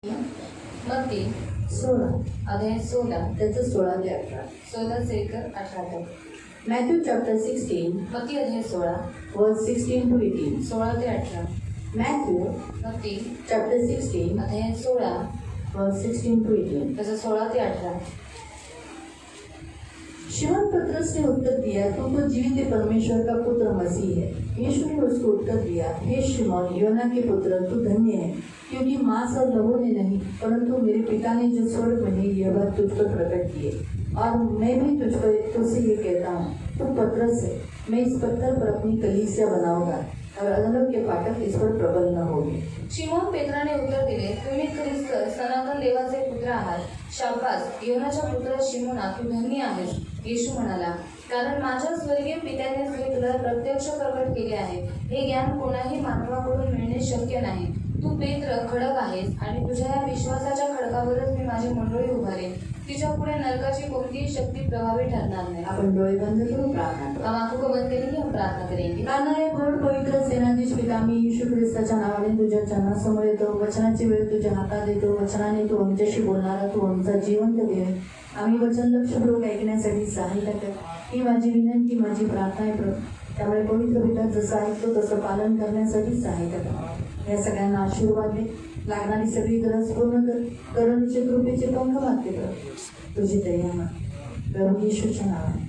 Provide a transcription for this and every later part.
मत्ती 16 अध्याय 16 त्याचं 16 ते 18. 16 से लेकर 18 तक. मॅथ्यू चॅप्टर 16 मत्ती अध्याय 16 वर्स 16 to 18. 16 ते 18. मॅथ्यू मत्ती चॅप्टर 16 अध्याय 16 वर्स 16 to 18. त्याचं 16 ते 18. शिमोन पतरस ने उत्तर दिया, तू तो जीवित परमेश्वर का पुत्र मसीह है। यीशु ने उसको उत्तर दिया, हे शिमोन योना के पुत्र, तू धन्य है, क्योंकि मांस और लहू ने नहीं परंतु मेरे पिता ने जो स्वर्ग में है यह बात तुझ पर प्रकट की है। और मैं भी तुझसे ये कहता हूँ, तू पतरस है, मैं इस पत्थर पर अपनी कलीसिया बनाऊंगा और अधोलोक के फाटक इस पर प्रबल न होंगे। शिमोन पेत्राने उत्तर दिले, तुम्ही ख्रिस्त सनातन देवाचे पुत्र आहात. शाबास, योनाच्या पुत्र शिमोना, तू धन्य आहेस. येशू म्हणाला, कारण माझ्या स्वर्गीय पित्यानेच हे तुला प्रत्यक्ष प्रकट केले आहे. हे ज्ञान कोणाही मानवाकडून मिळणे शक्य नाही. तू पेत्र खडक आहेस आणि तुझ्या या विश्वासाच्या खडकावरच मी माझी मंडळी उभारेन. तिच्या पुढे नरकाची कोणतीही शक्ती प्रभावी ठरणार नाही. आपण डोळे बंद करून प्रार्थना करू. हम आंखों को बंद करेंगे, हम प्रार्थना करेंगे. कानाय गोड पवित्र सेनाधीश पिता, मी येशू ख्रिस्ताच्या नावाने तुझ्या चरणासमोर येतो. वचनाची वेळ तुझ्या हातात देतो. वचनाने तू आमच्याशी बोलणारा, तू आमचा जिवंत देव. आम्ही वचन लक्षपूर्वक ऐकण्यासाठी सहायता कर. ही माझी विनंती, माझी प्रार्थना आहे प्रभू. त्यामुळे पवित्र पिता जसं ऐकतो तसं पालन करण्यासाठी सहायता कर. या सगळ्यांना आशीर्वाद दे. लागणारी सगळी गरज पूर्ण कर. करुणेचे कृपेचे पंख मागते प्रभू. तुझी दया प्रभू येशूच्या नावाने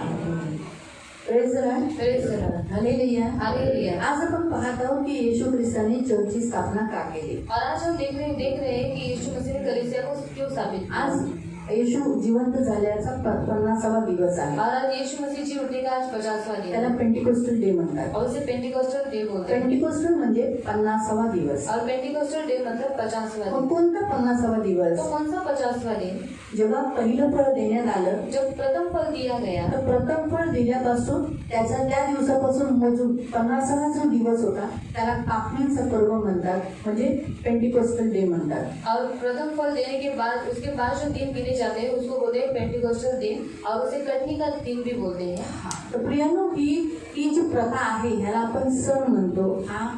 आमेन. Praise the lord. Praise the lord. Hallelujah. Hallelujah. आज आपण पाहत आहोत की येशू ख्रिस्ताने चर्चची स्थापना का केली. और आज हम देख रहे हैं कि यीशु मसीह ने कलीसिया को क्यों स्थापित किया. आज येशू जिवंत झाल्याचा 50वा दिवस आहे. और आज यीशु मसीह जी उठने का आज 50वां दिन त्याला है. पेंटिकोस्टल डे म्हणतात. और उसे पेंटिकोस्टल डे बोलते हैं. पेंटिकोस्टल म्हणजे 50वा दिवस. और पेंटिकोस्टल डे मतलब 50वां मग दिन. कोणता 50वा दिवस? तो कौन सा 50वां दिन? जेव्हा पहिलं फळ देण्यात आलं, जब प्रथम फल दिया गया, तर प्रथम फळ दिल्यापासून त्या दिवसापासून मोजून 50वा जो दिवस होता त्याला कापणीचा पर्व म्हणतात, म्हणजे पेंटिकोस्टल डे म्हणतात. और प्रथम फल देने के बाद उसके बाद जो दिन गिने जाते हैं उसको बोलते हैं पेंटिकोस्टल दिन. और उसे कटनी का दिन भी बोलते हैं. तर प्रियांनो, ही जी प्रथा आहे ह्याला आपण सण म्हणतो. हा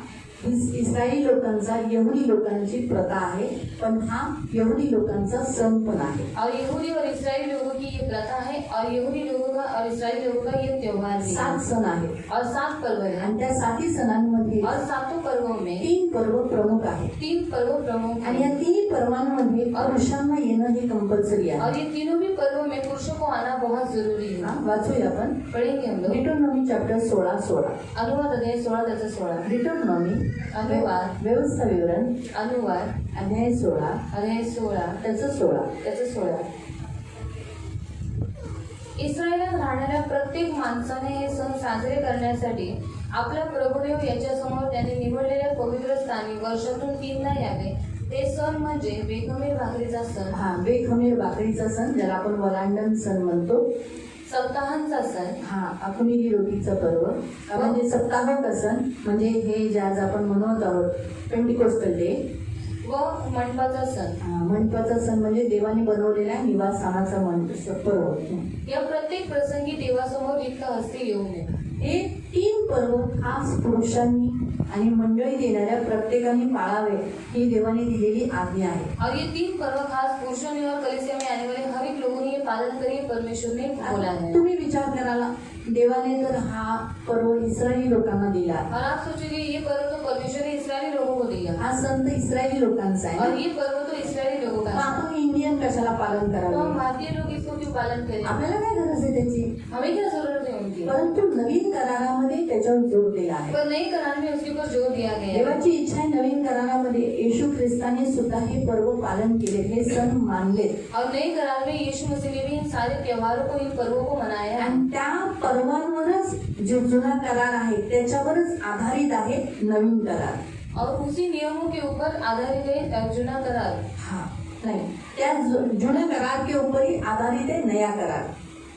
इस्रायली लोकांचा, यहुदी लोकांची प्रथा आहे, पण हा यहुदी लोकांचा सण पण आहे. और यहूदी और इस्राएली लोगों की ये प्रथा है. और यहूदी लोगों का और इस्राएली लोगों का ये त्योहार भी है. 7 सण आहेत और 7 पर्व है. आणि त्या 7 सणांमध्ये और 7 पर्वों में 3 पर्व प्रमुख आहेत. 3 पर्व प्रमुख आणि हैं. या 3 पर्वांमध्ये पुरुषांना येणं हे कंपल्सरी आहे. और ये तीनों भी पर्वों में पुरुषों को आना बहुत जरूरी है. वाचूया आपण. पढ़ेंगे हम लोग. डिटोनॉमी चॅप्टर 16 अनुवाद अध्याय 16 त्याचा 16. डिटोनॉमी अनुवाद व्यवस्था विवरण अनुवाद अध्याय 16 अध्याय 16 त्याचं 16. त्याचं 16. इस्रायलात राहणाऱ्या प्रत्येक माणसाने हे सण साजरे करण्यासाठी आपल्या प्रभुदेव याच्यासमोर त्याने निवडलेल्या पवित्र स्थानी वर्षातून 3दा यावे. ते सण म्हणजे बेखमीर भाकरीचा सण, बेखमीर भाकरीचा सण, ज्याला आपण वलांडण सण म्हणतो. सप्ताहांचा सण, अखुनीरी रोटीचा पर्व, म्हणजे सप्ताहांत सण, म्हणजे हे जे आज आपण म्हणत आहोत पेंटिकोस्टल डे. व मंडपाचा सण. मंडपाचा सण म्हणजे देवाने बनवलेल्या निवासस्थानाचा पर्व. या प्रत्येक प्रसंगी देवासमोर रिक्त हस्ते येऊ नये. हे 3 पर्व खास पुरुषांनी आणि मंडळी देणाऱ्या प्रत्येकाने पाळावे, ही देवाने दिलेली आज्ञा आहे. और ये 3 पर्व खास पुरुषों ने और कलीसिया में आने वाले हर एक लोगों ने ये पालन करिए, परमेश्वर ने बोला है. तुम्ही विचार कराला, देवाने तर हा पर्व इस्रायली लोकांना दिला. और आप सोचोगे ये पर्व तो परमेश्वर ने इस्राएली लोगों को दिया. हा सण तर इस्रायली लोकांचा आहे. और ये पर्व तो इस्राएली लोगों का है. आपण इंडियन कशाला पालन तो हम करावे? भारतीय लोग इसको क्यों पालन करें? आपल्याला काय गरज आहे त्याची? हमें क्या जरूरत है उनकी? परंतु नवीन करारामध्ये त्याच्यावर जोर दिला आहे. पर नई करार में उसके ऊपर जोर दिया गया है. देवाची इच्छा आहे, नवीन करारामध्ये येशू ख्रिस्ताने सुद्धा हे पर्व पालन केले, हे सण मानले. और नई करार में यीशु मसीह ने भी इन सारे त्योहारों को, इन पर्वों को मनाया है. आणि त्या पर्वांवरच जो जुना करार आहे त्याच्यावरच आधारित आहे नवीन करार. और उसी नियमों के ऊपर आधारित है जुना करार. नाही, त्या जुन्या करार के ऊपर ही आधारित है नया करार.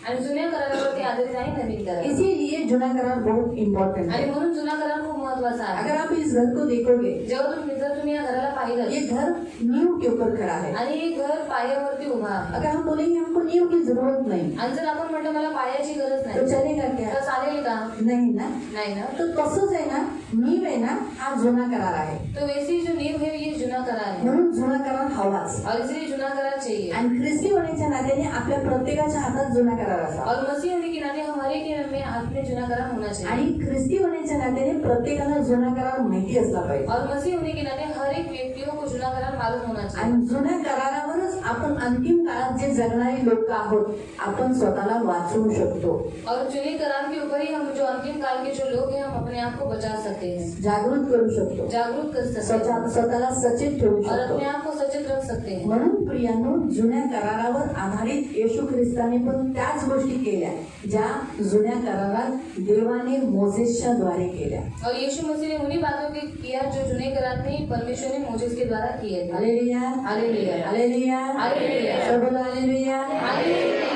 आणि जुन्या करारावरती आधारित आहे नवीन करार. इसीलिए जुना करार बहुत इम्पोर्टेंट आणि है. म्हणून जुना करार खूप महत्वाचा आहे. अगर आप इस घर को देखोगे, जेव्हा जर तुम्ही या घराला पाहिलं ये घर नींव के ऊपर खड़ा है. आणि हे घर पायावरती उभा आहे. अगर हम बोलेंगे हमको नींव की जरूरत नहीं, आणि जर आपण म्हटलं मला पायाची गरज तो नाही चलेगा क्या? तर चालेल का? नहीं ना. नाही ना. तो तसंच आहे ना, नीव आहे ना, हा जुना करार आहे. तो वैसी जो नींव है ये जुना करार है म्हणून जुना करार हवाच. और इसलिए जुना करार चाहिए. आणि ख्रिस्ती होण्याच्या नात्याने आपल्या प्रत्येकाच्या हातात जुना करार असावा. और मसीह होने के नाते हमारे के में हाथ में जुना करार होना चाहिए. आणि ख्रिस्ती होण्याच्या नात्याने प्रत्येकाला जुना करार माहिती असला पाहिजे. और मसीह होने के नाते हर एक व्यक्तियों को जुना करार मालूम होना चाहिए. आणि जुन्या करारावरच आपण अंतिम काळात जे जगणारे लोक आहोत, आपण स्वतःला वाचवू शकतो. और जुने करार के ऊपर ही हम जो अंतिम काल के जो लोग हैं हम अपने आप को बचा सकते हैं, जागृत करू शकतो. जागरूक कर सकते हैं स्वतःला सचेत ठेवू और शकतो. अपने आप को सचेत रख सकते हैं. म्हणून प्रियांनो, जुन्या करारावर आधारित येशू ख्रिस्ताने पण त्याच गोष्टी केल्या ज्या जुन्या करारात देवाने मोसेसच्या द्वारे केल्या. और यीशु मसीह ने उन्हीं बातों के किया जो जुने करार में परमेश्वर ने मोसेस के द्वारा किए थे. हालेलुया, हालेलुया, हालेलुया, हालेलुया, सब बोलो हालेलुया. हालेलुया.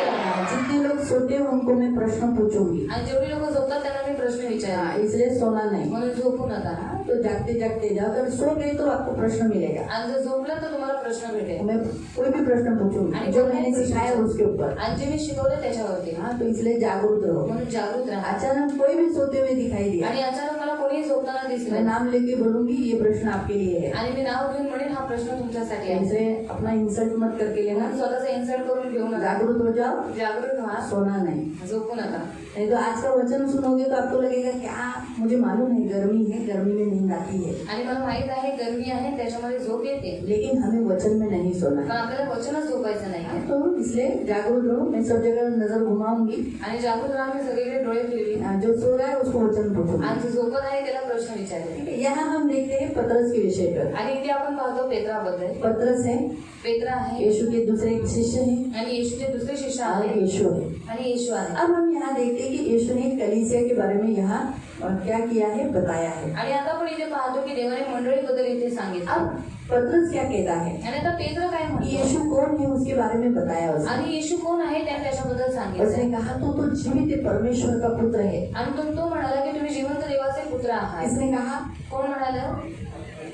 जितने लोग सोते हो उनको मैं प्रश्न पूछूंगी. आणि जेवढे लोक झोपतात त्यांना मी प्रश्न विचारला, इसलिए सोना नहीं. म्हणून झोपू नका. तो जागते जागते जाओ. अगर सो गए तो आपको प्रश्न मिलेगा. आणि जर झोपलं तर तुम्हाला प्रश्न भेटेल. मैं कोई भी प्रश्न पूछूंगी जो मैंने सिखाया उसके ऊपर. आणि जे मी शिकवलं त्याच्यावरती. हाँ, तो इसलिए जागरूक रहो. म्हणून जागृत राहा. अचानक कोई भी सोते हुए दिखाई दिया, आणि अचानक मला कोणी झोपताना मैं दिसलं नाम लेके बोलूंगी ये प्रश्न आपके लिए है. आणि मी नाव घेऊन म्हणेन हा प्रश्न तुमच्यासाठी आहे. इसलिए अपना इंसल्ट मत करके लेना. म्हणून स्वतःचा इन्सल्ट करून घेऊ नका. जागरूक हो जाओ, जागृत व्हा, सोना नहीं. झोपू नका. नहीं तो आज का वचन सुनोगे तो आपको लगेगा क्या, मुझे मालूम है गर्मी है, गर्मी में नींद आती है, आणि मला माहित आहे गरमी आहे त्याच्यामध्ये झोप येते, लेकिन हमें वचन में नहीं सोना पण है. आपल्याला वचनच झोपायचं नाही. तो इसलिए जागरूक रहो. मैं सब जगह नजर घुमाऊंगी. आणि जागृत राहा. मी सगळीकडे डोळे फिरवी जो सो रहा है उसको वचन पूछूंगी. आणि जो झोपत आहे त्याला प्रश्न विचारले. यहाँ हम देखते हैं पतरस के विषय पर. आणि इथे आपण पाहतो पेत्राबद्दल. पतरस है, पेत्रा आहे यीशु के दूसरे एक शिष्य है आणि येशूचे दुसरे शिष्य और आहे यीशु है. आणि येशू आहे. अब हम यहाँ देखते हैं कि यीशु ने कलीसिया के बारे में यहाँ क्या किया है, बताया है. आणि आता आपण इथे पाहतो की देवाने मंडळीबद्दल इथे सांगितलं. अब पतरस क्या कहता है, आणि आता पेत्र काय म्हणतो यीशु कौन है उसके बारे में बताया उसने. आणि येशू कोण आहे त्याने त्याच्याबद्दल सांगितलं. उसने कहा तो जीवित परमेश्वर का पुत्र है. आणि तो म्हणाला की तुम्ही जिवंत देवाचे पुत्र आहात. इसने कहा, कोण म्हणालं?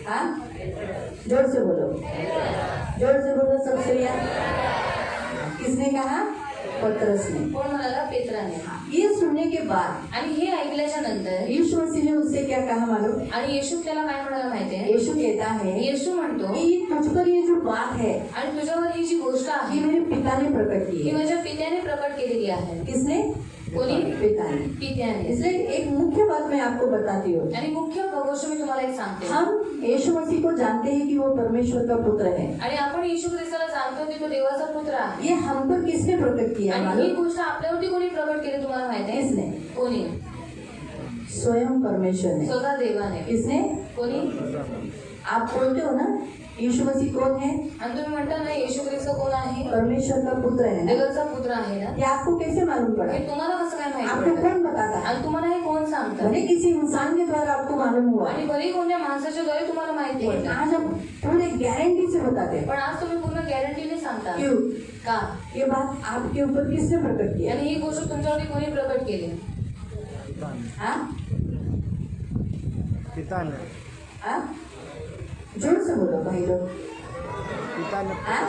हाँ, जोर से बोलो, जोर से बोलो सब स्त्रियां. किसने कहा? पतरस ने. कोण म्हणाला? पेत्राने. ये सुनने के बाद आणि हे ऐकल्याच्या नंतर यीशु मसीह ने उससे क्या कहा मालूम? आणि येशू त्याला काय म्हणाला माहितीये? यीशु कहता है येशू म्हणतो कि तुझ पर ये जो बात है आणि तुझ्यावर ही जी गोष्ट ये आहे मेरे पिता ने प्रकट की ही है. माझ्या पित्याने प्रकट केलेली आहे. किसने? कोणी? पिता ने. पित्याने. इसलिए एक मुख्य बात मैं आपको बताती हूँ. आणि मुख्य गोष्ट मी तुम्हाला एक सांगते. हम यीशु मसीह को जानते हैं कि वो परमेश्वर का पुत्र है. आणि आपण येशू ख्रिस्ताला जाणतो की तो देवाचा पुत्र आहे. ये हम पर किसने प्रकट किया आणि ही मालूम? गोष्ट आपल्यावरती कोणी प्रकट केली तुम्हाला माहिती आहे? किसने? कोणी? स्वयं परमेश्वर ने. स्वतः देवाने. किसने? कोणी? आप बोलते हो ना यीशु मसीह कौन है? आणि तुम्ही म्हणता ना येशू ख्रिस्त कोण आहे? परमेश्वर का पुत्र है ना. देवाचा पुत्र आहे ना. ये आपको कैसे मालूम पड़ा? हे तुम्हाला कसं काय माहिती आपको पडलं? कौन बताता? आणि तुम्हाला हे कोण सांगतं? भले किसी इंसान के द्वारा आपको मालूम हुआ, आणि भले कोणत्या माणसाच्या द्वारे तुम्हाला माहिती लेकिन पडलं. आज हम पूरे गारंटी से बताते हैं. पण आज तुम्ही पूर्ण गॅरंटीने सांगता. क्यों? का? ये बात आपके ऊपर किसने प्रकट किया? आणि ही गोष्ट तुमच्यावरती कोणी प्रकट केली? हाँ? पिता ने हाँ? जोर से बोलो भाई लोग. पिता ने हाँ?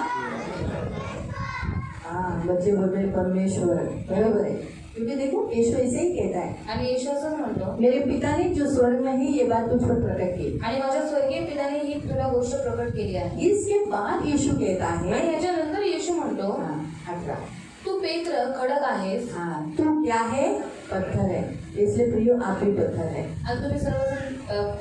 बच्चे बोल रहे परमेश्वर. बराबर है. क्योंकि देखो यीशु ऐसे ही कहता है, आणि येशू असंच म्हणतो, मेरे पिता ने जो स्वर्ग में ही ये बात तुझ पर प्रकट की. आणि माझ्या स्वर्गीय पित्याने ही तुला गोष्ट प्रकट केली आहे. इसके बाद यीशु कहता आणि है, याच्यानंतर येशू म्हणतो, हाँ, हट रहा. तू पेत्र खडक आहेस हाँ, तू क्या है? पत्थर है. इसलिए प्रियो आप भी पत्थर है. आणि तुम्ही सर्वजण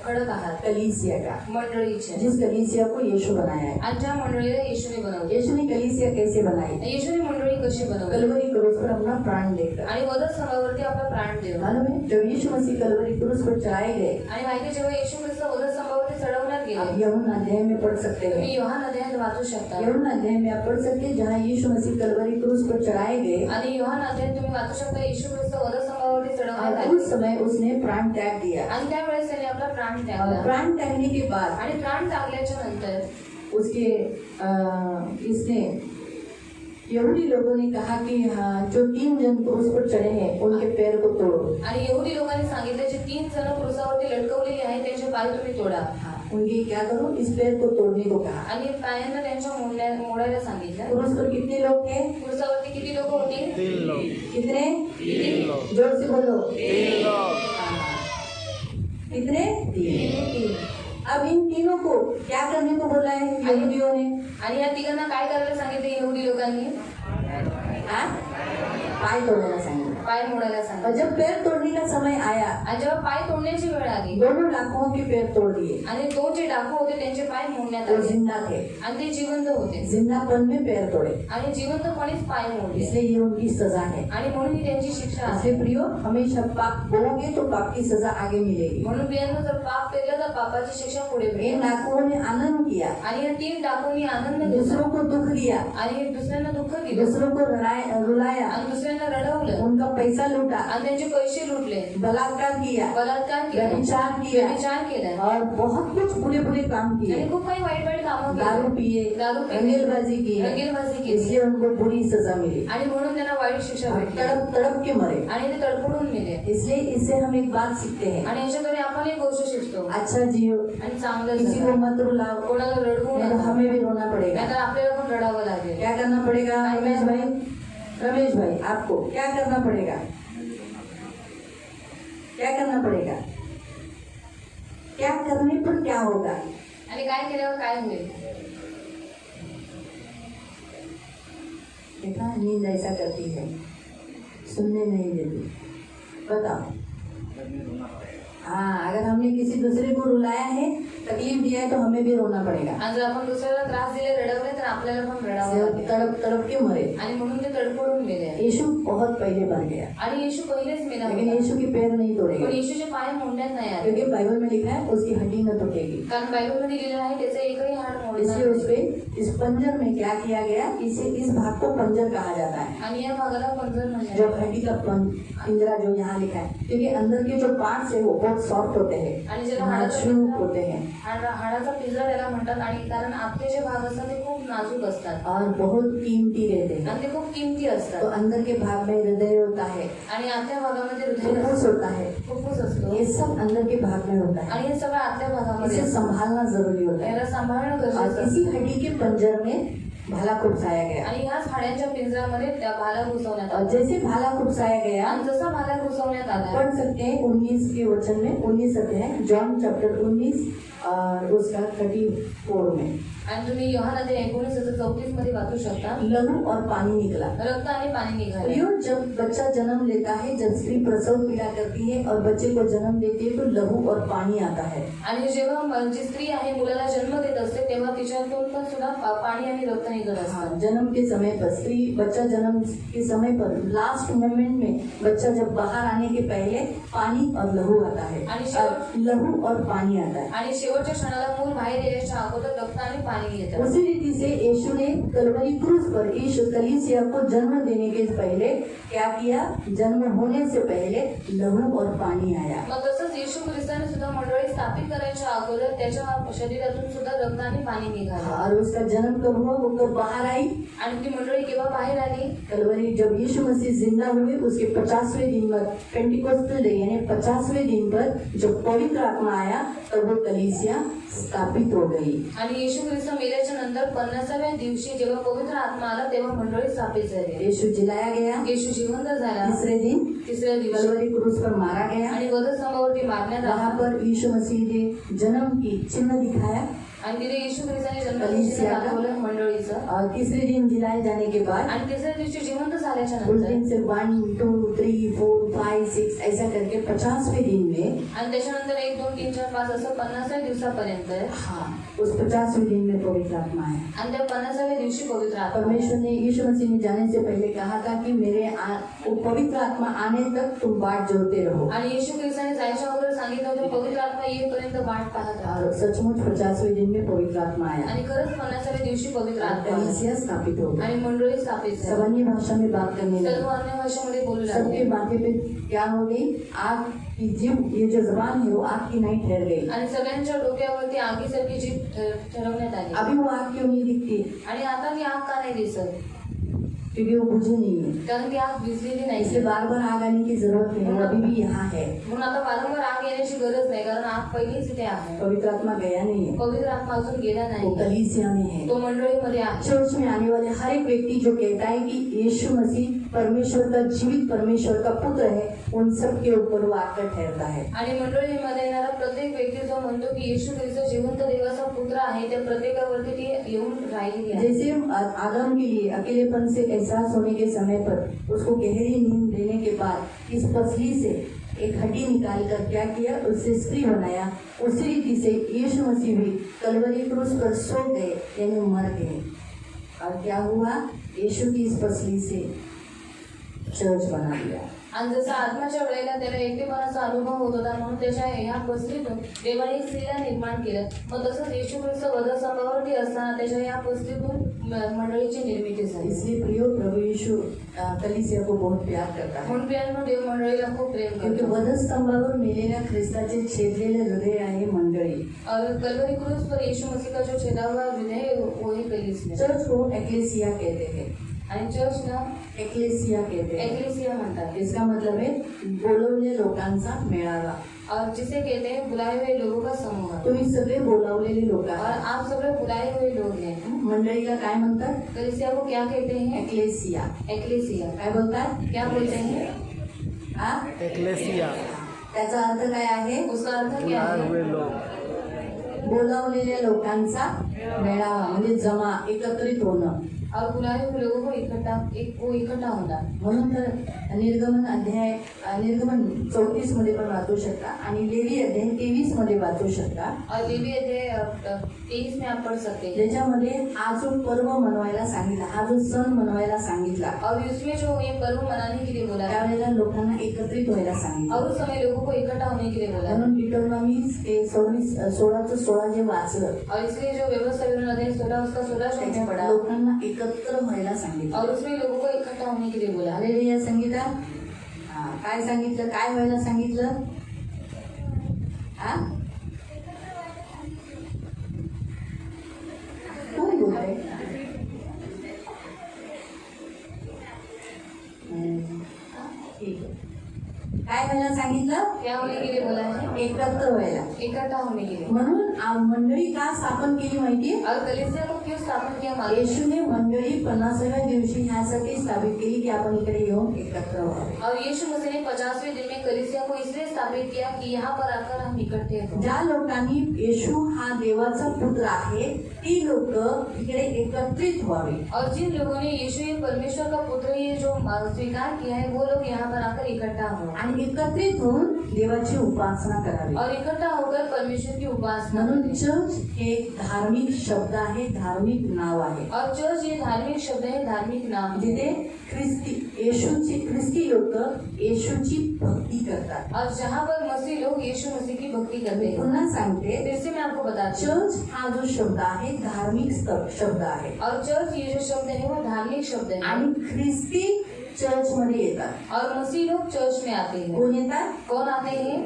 खडक आहात कलीसिया का, मंडळीचे. जिस कलीसिया को यीशु बनाया है. आणि ज्या मंडळीला येशूने बनवले. यीशु ने कलीसिया कैसे बनाई? येशूने मंडळी कशी बनवली? कलवरी क्रूस पर अपना प्राण देकर. आणि वधत स्तंभावरती आपला प्राण देव. मालूम है जब यीशु मसीह कलवरी क्रूस पर चढ़ाए गए, आणि माहिती जेव्हा येशू ख्रिस्त वधत स्तंभावरती चढवण्यात आप गेले, यहुन्ना अध्याय में पढ़ सकते तुम्ही हैं. योहान अध्यायात वाचू शकता. यहुन्ना अध्याय में आप पढ़ सकते हैं जहाँ यीशु मसीह कलवरी क्रूस पर चढ़ाए गए. आणि योहान अध्यायात तुम्ही वाचू शकता येशू ख्रिस्त वधत स्तंभावरती चढवण्यात और आले. उस समय उसने प्राण त्याग दिया. आणि त्यावेळेस त्याने आपला प्राण और त्यागला. प्राण त्यागने के बाद आणि प्राण त्यागल्याच्या नंतर उसके इसने यहूदी लोगों ने कहा कि हाँ, जो 3 जन क्रूस पर चढ़े हैं उनके पैर को तोड़ो। आणि यहुदी लोकांनी सांगितले जे 3 जण क्रूसावरती लटकवलेले आहेत त्यांचे पाय तुम्ही तोडा हाँ, उनके क्या करो, इस पैर को तोड़ने को कहा। आणि पायांना त्यांच्या मोडायला सांगितलं। क्रूस पर कितने लोग थे? क्रूसावरती किती लोक होती? 3 लोग। कितने? 3 लोग। जोर से बोलो। 3 लोग। हाँ। कितने? 3। अब इन तीनों को क्या करने को बोला है यहूदियों ने? आणि या तिघांना काय करायला सांगितले यहुदी लोकांनी? हाँ? पाय तोड़ना सांगितलं। पाय मोडायला और सांगितलं। जब पैर तोड़ने का समय आया, आणि जेव्हा पाय तोडण्याची वेळ आली दोनों डाकुओं के पैर तोड़ दिए। आणि 2 जे डाकू होते त्यांचे पाय मोडण्यात वो आले जिंदा थे, आणि ते जिवंत होते जिंदापन में पैर तोड़े, आणि जिवंतपणेच पाय मोडले इसलिए ये उनकी सजा है। आणि म्हणून ही त्यांची शिक्षा आहे। इसलिए प्रियो, हमेशा पाप बोओगे तो पाप की सजा आगे मिलेगी। म्हणून प्रियांनो जर पाप केलं तर पापाची शिक्षा पुढे इन मिळेल। डाकुओं ने आनंद किया, आणि या 3 डाकूंनी आनंद घेतला दूसरों को दुख दिया, आणि दुसऱ्यांना दुःख दिलं दूसरों को रुलाया, आणि दुसऱ्यांना रडवलं उनका पैसा लूटा, आणि त्यांचे पैसे लुटले, बलात्कार किया, बलात्कार केला, व्यभिचार किया व्यभिचार केला और बहुत कुछ बुरे बुरे काम किए। आणि खूप काही वाईट वाईट कामं दारू केली, पिए, दारू पिए, रंगेलबाजी की, रंगेलबाजी केली इसलिए उनको बुरी सजा मिली आणि म्हणून त्यांना वाईट शिक्षा और भेटली तड़प तड़प के मरे। आणि ते तडफडून मेले। इसलिए इससे हम एक बात सीखते हैं, आणि याच्याद्वारे आपण एक गोष्ट शिकतो अच्छा जियो, आणि चांगलं किसी को जगा। मत रुलाओ, कोणाला रडवू नहीं तो नका, हमें भी रोना पड़ेगा। नाहीतर आपल्याला पण रडावं लागेल। क्या करना पड़ेगा रमेश भाई, आपको क्या करना पड़ेगा? क्या करना पड़ेगा? क्या करने पर क्या होगा? आणि काय केल्यावर काय होईल? देखा, नींद ऐसा करती है, सुनने नहीं देती। बताओ, हाँ, अगर हमने किसी दूसरे को रुलाया है, तकलीफ दिया है, तो हमें भी रोना पड़ेगा। आणि जर आपण दुसऱ्याला त्रास दिले, रडवले तर आपल्याला पण रडावं से लागेल तड़प तड़प के मरे। आणि म्हणून ते तडफडून मेले। यीशु बहुत पहले मर गया, आणि येशू पहिलेच मेला लेकिन होता, यीशु के पैर नहीं तोड़े पण गए, येशूचे पाय मोडण्यात नाही आले, क्योंकि बाइबल में लिखा है उसकी हड्डी न टूटेगी। कारण बायबलमध्ये लिहिलेलं आहे त्याचं एकही हाड मोडणार इसलिए नाही। उसके इस पंजर में क्या किया गया, इस भाग को पंजर कहा जाता है। आणि या भागाला पंजर म्हणतात। जो हड्डी का पिंजरा जो यहाँ लिखा है, क्योंकि अंदर के जो पार्ट्स है वो बहुत सॉफ्ट होते हैं, आणि ज्याला नाजुक होते हैं हाडाचा पिंजरा त्याला म्हणतात। आणि कारण आतले जे भाग असतात ते खूप नाजूक असतात और बहुत कीमती रहते हैं। आणि ते खूप किमती तो असतात। अंदर के भाग में हृदय होता है, आणि आतल्या भागामध्ये हृदय फुफ्फुस असतं, होता है, फुफ्फुस असतो ये सब अंदर के भाग में होता है। आणि हे सगळं आतल्या भागामध्ये इसे असतं। संभालना जरूरी होता है। याला सांभाळणं और गरजेचं इसी असतं। हड्डी के पंजर में भाला खुपसाया गया, आणि ह्याच हाड्यांच्या पिंजऱ्यामध्ये त्या भाला घुसवण्यात और आला। जैसे भाला खुपसाया गया, आणि जसा भाला घुसवण्यात आला, पढ़ सकते हैं 19 के वचन में, 19 अध्याय, जॉन चैप्टर 19 और उसका 34 में आणि तुम्ही योहान 19:34 मध्ये वाचू शकता, लहू और पानी निकला। रक्त आणि पाणी निघाले। प्रियो, जब बच्चा जन्म लेता है, जब स्त्री प्रसव पीड़ा करती है और बच्चे को जन्म देती है, तो लहू और पानी आता है। आणि जेव्हा जी स्त्री आहे मुलाला जन्म देत असते तेव्हा तिच्यातून पण सुद्धा पाणी आणि रक्त निघत असतं। हाँ, जन्म के समय पर स्त्री बच्चा जन्म के समय पर लास्ट मोमेंट में बच्चा जब बाहर आने के पहले पानी और लहू आता है, और लहू और पानी आता है। आणि शेवटच्या क्षणाला मूल बाहेर येण्याच्या अगोदर रक्त आणि पाणी येतं। उसी रीति से यीशु ने कलवरी क्रूस पर यीशु कलीसिया को जन्म देने के पहले क्या किया, जन्म होने से पहले लहू और पानी आया। मग तसंच येशू ख्रिस्ताने सुद्धा मंडळी स्थापित करायच्या अगोदर त्याच्या शरीरातून सुद्धा रक्त आणि पाणी निघालं। और उसका जन्म कब हुआ, वो कब बाहर आई? आणि ती मंडळी केव्हा बाहेर आली? कलवरी जब यीशु मसीह जिंदा हुए उसके 50वें दिन पर, पेंटिकोस्टल डे यानी 50वें दिन पर जब पवित्र आत्मा आया, तब वो कलीसिया स्थापित हो गई। आणि येशू ख्रिस्त मेल्याच्या नंतर 50व्या दिवशी जेव्हा पवित्र आत्मा आला तेव्हा मंडळी स्थापित झाली। यीशु जिलाया गया, येशू जिवंत झाला तीसरे दिन तिसऱ्या दिवशी कलवरी क्रूस पर मारा गया। आणि वधस्तंभावरती मारण्यात वहाँ आला। पर यीशु मसीह ने जन्म की चिन्ह दिखाया, आणि तिथे येशू ख्रिस्ताने कलीसिया का दाखवलं मंडळीचं। और तीसरे दिन जिलाए जाने के बाद आणि तिसऱ्या दिवशी जिवंत झाल्याच्या उस नंतर दिन से 1, 2, 3, 4, 5, 6 ऐसा करके 50वें दिन में, आणि त्याच्यानंतर 1, 2, 3, 4, 5 असं 50व्या दिवसापर्यंत हाँ, उस 50वें दिन में पवित्र आत्मा आया। आणि त्या 50व्या दिवशी पवित्र आत्मा परमेश्वर ने यीशु मसीह ने जाने से पहले कहा था कि वो पवित्र आत्मा आने तक तुम बाट जोड़ते रहो। आणि येशू ख्रिस्ताने जायच्या अगोदर सांगितलं होतं पवित्र आत्मा येईपर्यंत वाट पाहत राहा। और सचमुच 50वें दिन में पवित्र आत्मा आया, आणि खरंच 50व्या दिवशी पवित्र आत्मा आला कलीसिया स्थापित हो गई। आणि मंडळी स्थापित सब झाली। अन्य भाषा में बात करने सर्व लगे, अन्य भाषेमध्ये बोलू सबके लागले माथे पे क्या हो गई, आग की जीभ, ये जो जबान है वो आग की नहीं ठहर गई। आणि सगळ्यांच्या डोक्यावरती आगीसारखी जीभ ठरवण्यात आली। अभी वो आग क्यों नहीं दिखती? आणि आता ती आग का नाही दिसत? क्योंकि वो बुझी नहीं है, कारण की आग विझलेली नाही इसलिए बार बार आग आने की जरूरत नहीं, वो अभी भी यहाँ है। म्हणून आता वारंवार आग येण्याची गरज नाही, कारण आग पहिलीच इथे आहे. पवित्र आत्मा गया नहीं है, पवित्र आत्मा अजून गेला वो नाही, कलीसिया में है। तो मंडळीमध्ये आहे. चर्च में आने वाले हर एक व्यक्ति जो कहता है कि यीशु मसीह परमेश्वर का जीवित परमेश्वर का पुत्र है, उन सब के ऊपर वो आकर ठहरता है। आणि मंडळीमध्ये येणारा प्रत्येक व्यक्ती जो म्हणतो की येशू ख्रिस्त जिवंत देवाचा पुत्र आहे, त्या प्रत्येकावरती ती येऊन राहिलेली आहे. जैसे आदम के लिए अकेलेपन से एहसास होने के समय पर उसको गहरी नींद लेने के बाद इस पसली से एक हड्डी निकाल कर क्या किया, उससे स्त्री बनाया, उसी रीति से यीशु मसीह भी कलवरी क्रूस पर सो गए, यानी मर गए। और क्या हुआ, यीशु की इस पसली से चर्च बना दिया। आणि जसं आत्माच्या वेळेला त्याला एकटेपणाचा अनुभव होत होता, म्हणून त्याच्या ह्या पसलीतून देवाने एक स्त्रीला निर्माण केलं. मग तसंच येशू ख्रिस्त वधस्तंभावरती असताना त्याच्या ह्या पसलीतून मंडळीची निर्मिती झाली. इसलिए प्रियो प्रभु यीशु कलीसिया को बहुत प्यार करता है, म्हणून प्रियांनो, देव मंडळीला खूप प्रेम क्योंकि करतो. वधस्तंभावर मेलेल्या ख्रिस्ताचे छेदलेले हृदय आहे मंडळी। और कलवरी क्रूस पर यीशु मसीह का जो छेदा हुआ हृदय है वही कलीसिया. चर्च को एक्लेसिया कहते हैं, आणि चर्च ना एक्लेसिया कहते हैं। एक्लेसिया म्हणतात. इसका मतलब है बोलवलेल्या लोकांचा मेळावा। और जिसे कहते हैं बुलाए हुए लोगों का समूह. तुम्ही सगळे बोलावलेले लोक और आहात। आप सगळे बुलाए हुए लोग हैं. मंडळीला काय म्हणतात, कलीसिया को क्या कहते हैं? एक्लेसिया। एक्लेसिया. काय बोलतात, क्या बोलते हैं? हा, एक्लेसिया त्याचा अर्थ काय आहे, उसका अर्थ क्या बुलाए है? हुए लोग, बोलावलेल्या लोकांचा मेळावा म्हणजे जमा, एकत्रित होणं। और बुलाए हुए लोगों को इकट्ठा होना. म्हणून तर निर्गमन 34 मध्ये पण वाचू शकता आणि लेवी अध्याय 23 मध्ये वाचू शकता, और लेवी अध्याय 23 में आप पढ़ सकते हैं. ज्याच्यामध्ये हा जो पर्व मनवायला सांगितला, हा जो सण मनवायला सांगितला, और उसमें जो ये पर्व मनाने के लिए बोला है, त्यावेळेला लोकांना एकत्रित व्हायला सांगितलं। और उस समय लोगों को इकट्ठा होने के लिए बोला है. म्हणून डिटरनॉमी 16:16 जे वाचलं, और इसलिए जो व्यवस्था विवरण अध्याय 16 उसका 16 जो हमने त्याच्यात पढ़ा, लोकांना एकत्र व्हायला सांगितलं। और उसमें लोगों को इकट्ठा होने के लिए बोला है. हालेलुया संगीता। काय सांगितलं, काय व्हायला सांगितलं, हा, कोण बोलतंय? ठीक आहे, काय व्हायला सांगितलं, क्या होने के लिए बोला है? एकत्र व्हायला। इकट्ठा होने के लिए. म्हणून मंडळी का स्थापन केली माहितीये, और कलीसिया को क्यों स्थापन किया मालूम है? येशूने मंडळी 50व्या दिवशी ह्यासाठी स्थापित केली की आपण इकडे येऊन एकत्र व्हावे। और यीशु मसीह ने 50वें दिन में कलीसिया को इसलिए स्थापित किया कि यहाँ पर आकर हम इकट्ठे हों. ज्या लोकांनी येशू हा देवाचा पुत्र आहे ती लोक इकडे एकत्रित व्हावे। और जिन लोगों ने यीशु ये परमेश्वर का पुत्र ये जो स्वीकार किया है, वो लोग यहाँ पर आकर इकट्ठा हो आणि एकत्रित होऊन देवाची उपासना करावी। और इकट्ठा होकर परमेश्वर की उपासना म्हणून करें. चर्च हे एक धार्मिक शब्द आहे, धार्मिक नाव आहे, और चर्च ये धार्मिक शब्द है, धार्मिक नाम है. जिथे ख्रिस्ती लोक येशूची भक्ती करतात। और जहाँ पर मसीह लोग यीशु मसीह की भक्ति करते हैं. पुन्हा सांगते, फिर से मैं आपको बताती हूँ. चर्च हा जो शब्द आहे धार्मिक शब्द आहे और चर्च ये जो शब्द है वो धार्मिक शब्द है. आणि ख्रिस्ती चर्च मध्ये येतात। और मसीह लोग चर्च में आते हैं. कोण येतात, कौन आते हैं?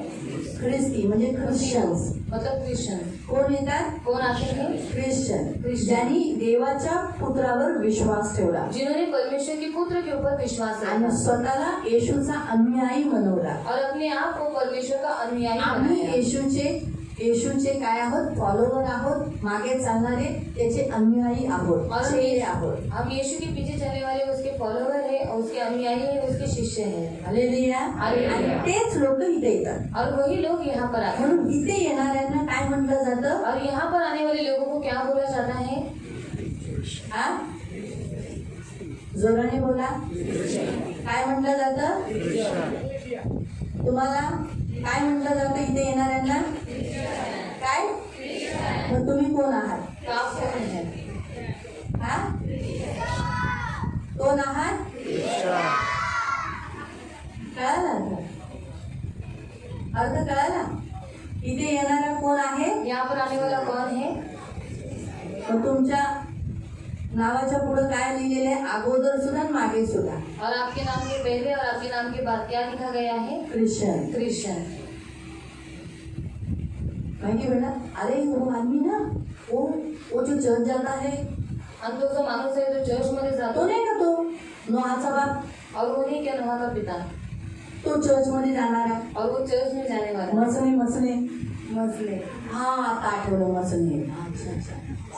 ख्रिस्ती म्हणजे ख्रिश्चन्स। मतलब क्रिश्चियन. कोण येतात, कौन आते हैं? ख्रिश्चन, ज्यांनी देवाच्या पुत्रावर विश्वास ठेवला जिन्होंने परमेश्वर के पुत्र के ऊपर विश्वास आणि रखा स्वतःला येशूचा अनुयायी बनवला। और अपने आप को परमेश्वर का अनुयायी आम्ही बनाया. येशूचे काय आहोत, फॉलोवर आहोत, मागे चालणारे त्याचे अनुयायी आहोत, और चेले आहोत। हम यीशु के पीछे चलने वाले उसके फॉलोवर है, और उसके अनुयायी है, उसके शिष्य है. हालेलुया। आणि तेच लोक इथे येतात। और वही लोग यहाँ पर आते हैं. म्हणून इथे येणाऱ्यांना काय म्हटलं जातं, और यहाँ पर आने वाले लोगों को क्या बोला जाता है? हा, जोराने बोला, काय म्हटलं जातं, तुम्हाला काय म्हटलं जातं इथे येणाऱ्यांना, काय, मग तुम्ही कोण आहात, आप कौन है? हा, कोण आहात, कळाला अर्थ कळाला, इथे येणारा कोण आहे, यहाँ पर आने वाला कौन है? मग तुमच्या नावाच्या पुढे काय लिहिलेलं आहे, अगोदर सुद्धा आणि मागे सुद्धा, और आपके नाम के पहले और आपके नाम के बाद क्या लिखा गया है? ख्रिश्चन। क्रिश्चियन. माहिती बेटा, अरे वो आदमी ना, वो जो चर्च जाता है आणि तो जो माणूस आहे तो चर्च मध्ये तो जातो नाही का तो नोहाचा बाप, और वो नहीं क्या नोहा का पिता, तो चर्च मध्ये जाणारा और वो चर्च में जाने वाला मसने मसले। हा आता आठवलं मसने। अच्छा अच्छा,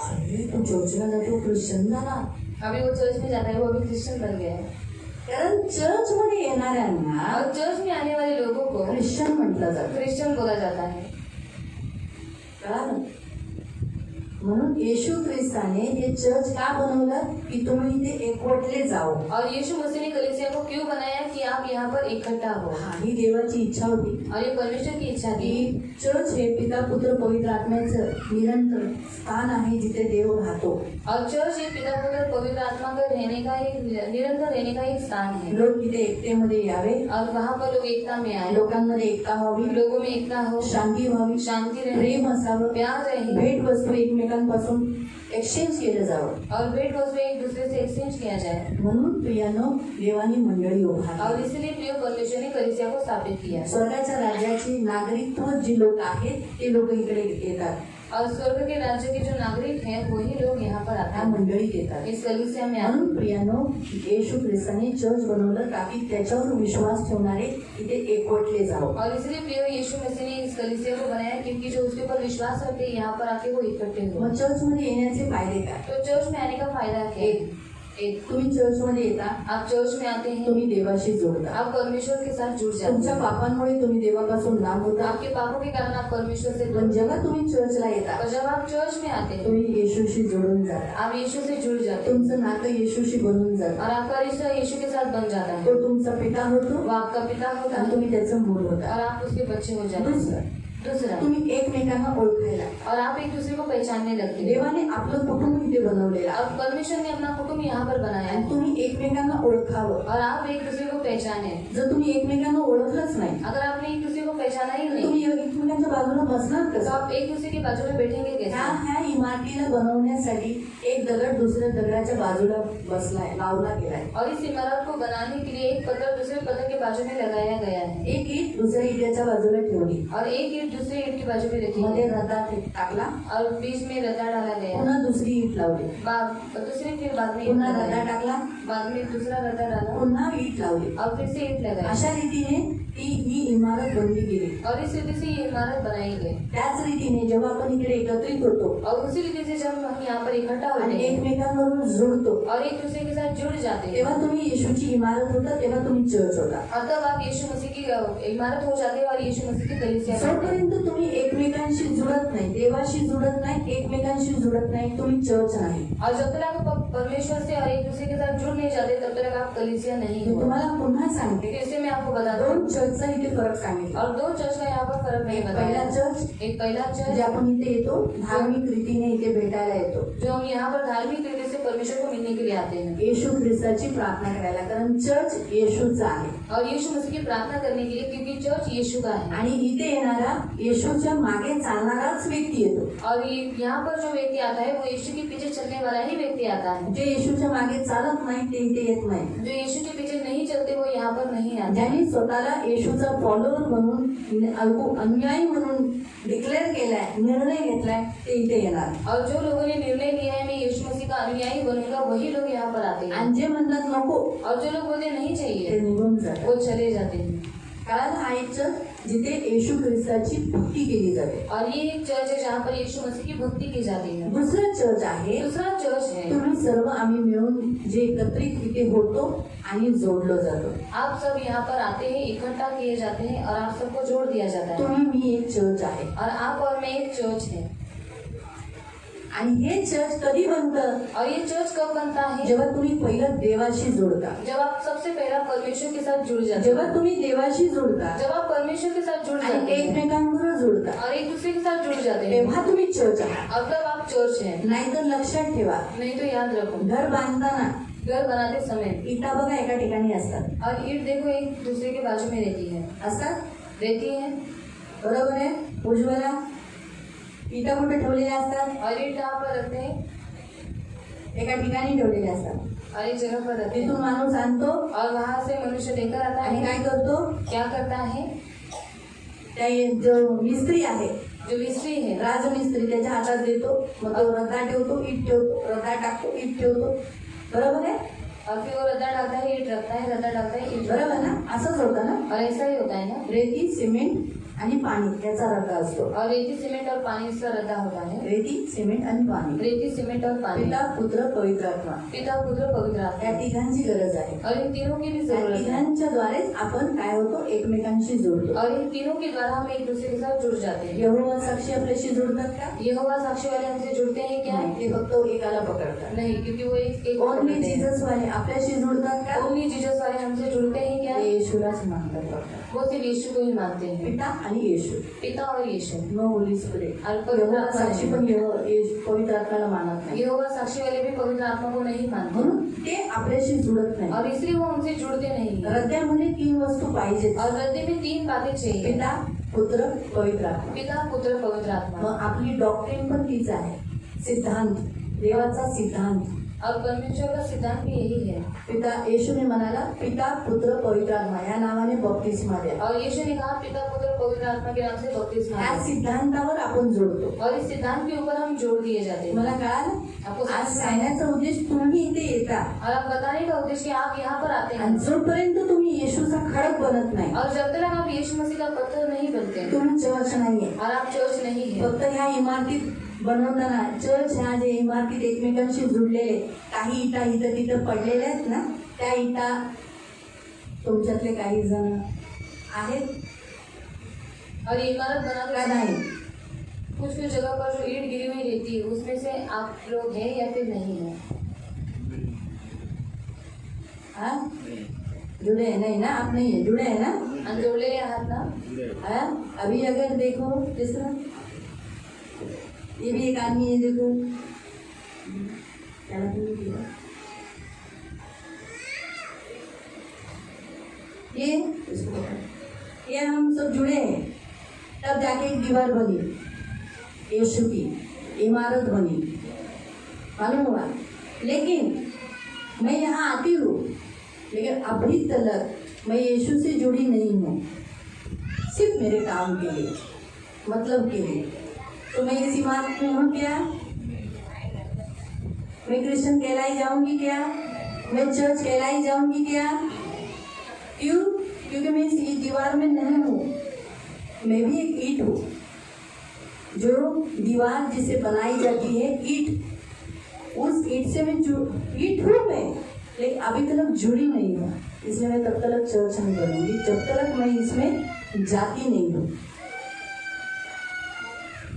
अरे तो चर्चला जातो, ख्रिश्चन झाला। अभी वो चर्च में जाता है, वो अभी क्रिश्चियन बन गया है। कारण चर्च मध्ये येणाऱ्यांना और चर्च में आने वाले लोगों को ख्रिश्चन म्हटलं जातं, क्रिश्चियन बोला जाता है। कळालं? म्हणून येशू ख्रिस्ताने हे चर्च का बनवलं की तुम्ही इथे एकवटले जाओ। और यीशु मसीह ने कलीसिया को क्यों बनाया कि आप यहाँ पर इकट्ठा हो। हा, ही देवाची इच्छा होती और ये परमेश्वर की इच्छा थी की चर्च हे पिता पुत्र पवित्र आत्म्याचं निरंतर स्थान आहे जिथे देव राहतो। और चर्च एक पिता पुत्र पवित्र आत्मा का रहने का एक निरंतर रहने का एक स्थान है। लोक इथे एकतेमध्ये यावे, और वहाँ पर लोग एकता में आए, लोकांमध्ये एकता व्हावी, लोगों में एकता हो, शांती व्हावी, शांति रहे, प्रेम असावं, प्यार रहे, भेट वस्तू एकमेकांपासून एक्सचेंज केलं जावं। और भेंट वस्तु एक दूसरे से एक्सचेंज किया जाए। म्हणून प्रियानो देवानी मंडळी उभारली। और इसलिए प्रिय परमेश्वर ने कलीसिया को स्थापित किया। स्वर्गाच्या राज्याची नागरिकत्व जी लोक आहेत ते लोक इकडे येतात, और स्वर्ग के राज्य के जो नागरिक हैं वही लोग यहाँ पर आते त्या हैं, मंडळीत येतात। इस कलीसिया में आते हैं। म्हणून प्रियानो येशू ख्रिस्ताने चर्च बनवलं ताकि त्याच्यावर विश्वास ठेवणारे इथे एकवटले जाओ। और इसलिए प्रिय यीशु मसीह ने इस कलीसिया को बनाया क्योंकि जो उसके ऊपर विश्वास रखते हैं यहाँ पर आके वो इकट्ठे हो। मग चर्च मध्ये येण्याचे फायदे काय? तो चर्च में आने का फायदा क्या है? एक, तुम्ही चर्च मध्ये येता, आप चर्च में आते हैं, तुम्ही देवाशी जोडता। आप परमेश्वर के साथ जुड़ जाते तुमच्या हैं। पापांमुळे तुम्ही देवापासून लांब होता, आपके पापों के कारण आप परमेश्वर से पण जेव्हा तुम्ही चर्चला येता और जब आप चर्च में आते हैं तुम्ही येशूशी जोडून जाता, आप यीशु से जुड़ जाते हैं तुमचं नातं येशूशी बनून जातं। और आपका रिश्ता यीशु के साथ बन जाता है। तो तुमचा पिता होतो वो आपका पिता होता आणि है तुम्ही त्याचं मूल होता। और आप उसके बच्चे हो जाते हैं। दूसरा, तुम्ही एकमेकांना ओळखायला, और आप एक दूसरे को पहचानने लगते हैं। देवाने आपलं कुटुंब इथे बनवलेलं आहे और परमेश्वर ने अपना कुटुंब यहाँ पर बनाया आणि है तुम्ही एकमेकांना ओळखावं। और आप एक दूसरे को पहचाने। जर तुम्ही एकमेकांना ओळखलंच नाही अगर आपने एक दूसरे को पहचाना ही नहीं तुम्ही एकमेकांच्या बाजूला बसणार तो कसं? आप एक दूसरे के बाजू में बैठेंगे ह्या कैसे? ह्या इमारतीला बनवण्यासाठी एक दगड दुसऱ्या दगडाच्या बाजूला बसलाय, लावला गेलाय। और इस इमारत को बनाने के लिए एक पत्थर दूसरे पत्थर के बाजू में लगाया गया है एक ईट दुसऱ्या इटाच्या बाजूला ठेवली, और एक ईंट दूसरे ईंट की बाजू में रखी मध्ये है रदा टाकला, और बीच में रद्दा डाला गया। पुन्हा दुसरी ईट लावली, दूसरी फिर बाद में ईंट पुन्हा लगाई। रदा टाकला, बाद में दूसरा रद्दा डाला पुन्हा ईट लावली। और फिर से ईंट लगाई। अशा रीतीने ही इमारत बनली गेली। और इस रीति से ये इमारत बनाई गई। त्याच रीतीने जेव्हा आपण इकडे एकत्रित होतो और उसी रीति से जब हम यहाँ पर इकट्ठा होते आणि हैं एकमेकांबरोबर जुळतो और एक दूसरे के साथ जुड़ जाते हैं तेव्हा तुम्ही येशूची इमारत होता, तेव्हा तुम्ही चर्च होता। और तब आप यीशु मसीह की इमारत हो जाते हैं और यीशु मसीह की कलीसिया बनते हैं। जोपर्यंत तुम्ही एकमेकांशी जुळत नाही, देवाशी जुळत नाही, एकमेकांशी जुळत नाही, तुम्ही चर्च नाही। और जब तक आप परमेश्वर से और एक दूसरे के साथ जुड़ नहीं जाते तब तक आप कलीसिया नहीं मी हो। तुम्हाला पुन्हा सांगते, फिर से मैं आपको बता दूं दोन चर्चचा इथे फरक सांगितला। और दो चर्च का यहाँ पर फर्क नहीं एक बताया। पहिला चर्च एक पहला जे चर्च आपण इथे येतो धार्मिक रीतीने इथे भेटायला येतो, जो हम यहाँ पर धार्मिक रीति से परमेश्वर को मिलने के लिए आते हैं येशू ख्रिस्ताची प्रार्थना करायला, कारण चर्च येशूचा आहे। और यीशु मसीह की प्रार्थना करने के लिए क्योंकि चर्च यीशु का है। आणि इथे येणारा येशूच्या मागे चालणाराच व्यक्ती येतो। और यहाँ पर जो व्यक्ति आता है वो यीशु के पीछे चलने वाला ही व्यक्ति आता है। जे येशूच्या मागे चालत नाही ते इथे येत नाही। जो यीशु के पीछे नहीं चलते वो यहाँ पर नहीं आते। ज्यांनी स्वतःला येशूचा फॉलोअर म्हणून अनुयायी म्हणून डिक्लेअर केलाय, निर्णय घेतलाय, ते इथे येणार। और जो लोगों ने निर्णय लिया है मैं यीशु मसीह का अनुयायी बनूंगा वही लोग यहाँ पर आते हैं। आणि जे म्हणतात नको और जो लोग बोलते नहीं ते चाहिए निघून जातात। वो चले जाते हैं। कारण हा एक चर्च जिथे येशू ख्रिस्ताची भक्ती केली जाते। और ये एक चर्च है जहाँ पर यीशु मसीह की भक्ति की जाती है। दुसरा चर्च आहे, दूसरा चर्च है तुम्ही सर्व आम्ही मिळून जे एकत्रित इथे होतो आणि जोडलो जातो। आप सब यहाँ पर आते हैं, इकट्ठा किए जाते हैं और आप सबको जोड़ दिया जाता है। तुम्ही मी एक चर्च आहे और आप और मैं एक चर्च है। आणि हे चर्च कधी बनतं? और ये चर्च कब बनता है? जेव्हा तुम्ही पहिलं देवाशी जोडता, जब आप सबसे पहला परमेश्वर के साथ जुड़ जाते जेव्हा हैं। तुम्ही देवाशी जोडता जब आप परमेश्वर के साथ जुड़ जाते आणि हैं एकमेकांबरोबर जोडता, और एक दूसरे के साथ जुड़ जाते हैं तेव्हा तुम्ही चर्च आहात। और तब आप चर्च है। नाहीतर लक्षात ठेवा, नहीं तो याद रखो घर बांधताना घर बनाते समय इटा बघा एका ठिकाणी असतात, और ईंट देखो एक दूसरे के बाजू में रहती है रहती है बरोबर आहे? उज्ज्वला इटा कुठे ठेवलेल्या असतात? और ईंट कहाँ पर रखते हैं? एका ठिकाणी ठेवलेल्या असतात। और एक जगह पर रखते तिथून हैं माणूस आणतो और वहाँ से मनुष्य लेकर आता आणि है। काय करतो? क्या करता है? त्या जो मिस्त्री आहे जो मिस्त्री है राजमिस्त्री त्याच्या हातात देतो, मग तो रद्दा ठेवतो, ईट ठेवतो, रद्दा टाकतो, ईट ठेवतो. बरोबर आहे? और फिर वो रद्दा डालता है, ईट रखता है, रद्दा डालता है, ईट बरोबर रखता है. ना? असंच होतं ना. और ऐसा ही होता है ना. रेती, सिमेंट आणि पाणी याचा रद्दा असतो. और रेती सीमेंट और पानी इसका रद्दा होता है. रेती, सिमेंट आणि पाणी. रेती सीमेंट और पानी. पिता, पुत्र, पवित्र आत्मा पिता पुत्र पवित्र या आत्मा. तिघांची गरज आहे. और इन तीनों की भी या जरूरत है. तिघांच्या द्वारेच आपण काय होतो, एकमेकांशी जोडतो. और इन तीनों के द्वारा हम एक दूसरे के साथ जुड़ जाते हैं. यहोवा साक्षी आपल्याशी जोडतात का? यहोवा साक्षी वाले हमसे जुड़ते हैं क्या? नाही, ते फक्त एकाला पकडतात. नहीं, क्योंकि वो एक ओनली जीसस वाले आपल्याशी जोडतात का? ओनली जीसस वाले हमसे जुड़ते हैं क्या? ते येशूलाच मानतात फक्त. वो सिर्फ यीशु को ही मानते हैं. पिता आणि येशू. पिता और यीशु. No Holy spirit. और पवित्र यहोवा आत्मा साक्षी पण पवित्र आत्म्याला मानत नाही. यहोवा साक्षी वाले भी पवित्र आत्मा को नहीं मानते. म्हणून ते आपल्याशी जुळत नाही. और इसलिए वो हमसे जुड़ते नहीं. रद्द्यामध्ये 3 वस्तू पाहिजेत. और रद्दे में 3 बातें चाहिए. पिता, पुत्र, पवित्र आत्मा. पिता पुत्र पवित्र आत्मा. मग आपली डॉक्ट्रिन पण तीच आहे. सिद्धांत, देवाचा सिद्धांत. और परमेश्वर का सिद्धांत भी यही है. पिता येशूने म्हणाला, पिता, पुत्र, पवित्र आत्मा या नावाने बपतिस्मा द्या. और यीशु ने कहा पिता पुत्र पवित्र आत्मा के नाम से बपतिस्मा ह्या दो. सिद्धांतावर आपण जोडतो. और इस सिद्धांत के ऊपर हम जोड़ दिए जाते हैं. मला कळालं? आपको आज समझ में आया? सांगण्याचा उद्देश तुम्ही इथे येता और आप बताने का उद्देश्य कि आप यहाँ पर आते आणि हैं. जोपर्यंत तुम्ही येशूचा खडक बनत नाही, और जब तक आप यीशु मसीह का पत्थर नहीं बनते तुम्ही चर्च नाहीये. और आप चर्च नहीं है. फक्त ह्या इमारतीत बनवताना चर्च ह्या जे इमारतीत एकमेकांशी जुडलेले काही इटा इथं तिथं पडलेल्या आहेत ना, त्या इटा तुमच्यातले काही जण आहेत और ये इमारत का बनाते नाही? कुछ कुछ जगह पर जो ईंट गिरी हुई रहती है उसमें से आप लोग हैं या फिर नहीं है. हाँ, जुड़े हैं नहीं ना? आप नहीं है, जुड़े हैं ना? आणि जोडलेले आहात ना. हाँ, अभी अगर देखो जिस तरह ये भी एक आदमी है, देखो क्या नाम है इसका? ये इसको पकड़। ये हम सब जुड़े हैं, तब जाके एक दीवार बनी, यीशु की इमारत बनी, मालूम हुआ. लेकिन मैं यहाँ आती हूँ, लेकिन अभी तक मैं यीशु से जुड़ी नहीं हूँ. सिर्फ मेरे काम के लिए, मतलब के लिए. तो मैं इस इमारत में हूँ क्या? मैं क्रिश्चियन कहलाई जाऊंगी क्या? मैं चर्च कहलाई जाऊंगी क्या? क्यों? क्योंकि मैं इस दीवार में नहीं हूँ. मैं भी एक ईंट हूँ. जो दीवार जिसे बनाई जाती है ईंट, उस ईंट से मैं ईंट हूँ मैं, लेकिन अभी तक जुड़ी नहीं हूँ. इसलिए मैं तब तक चर्च नहीं बनूंगी जब तक मैं इसमें जाती नहीं हूँ.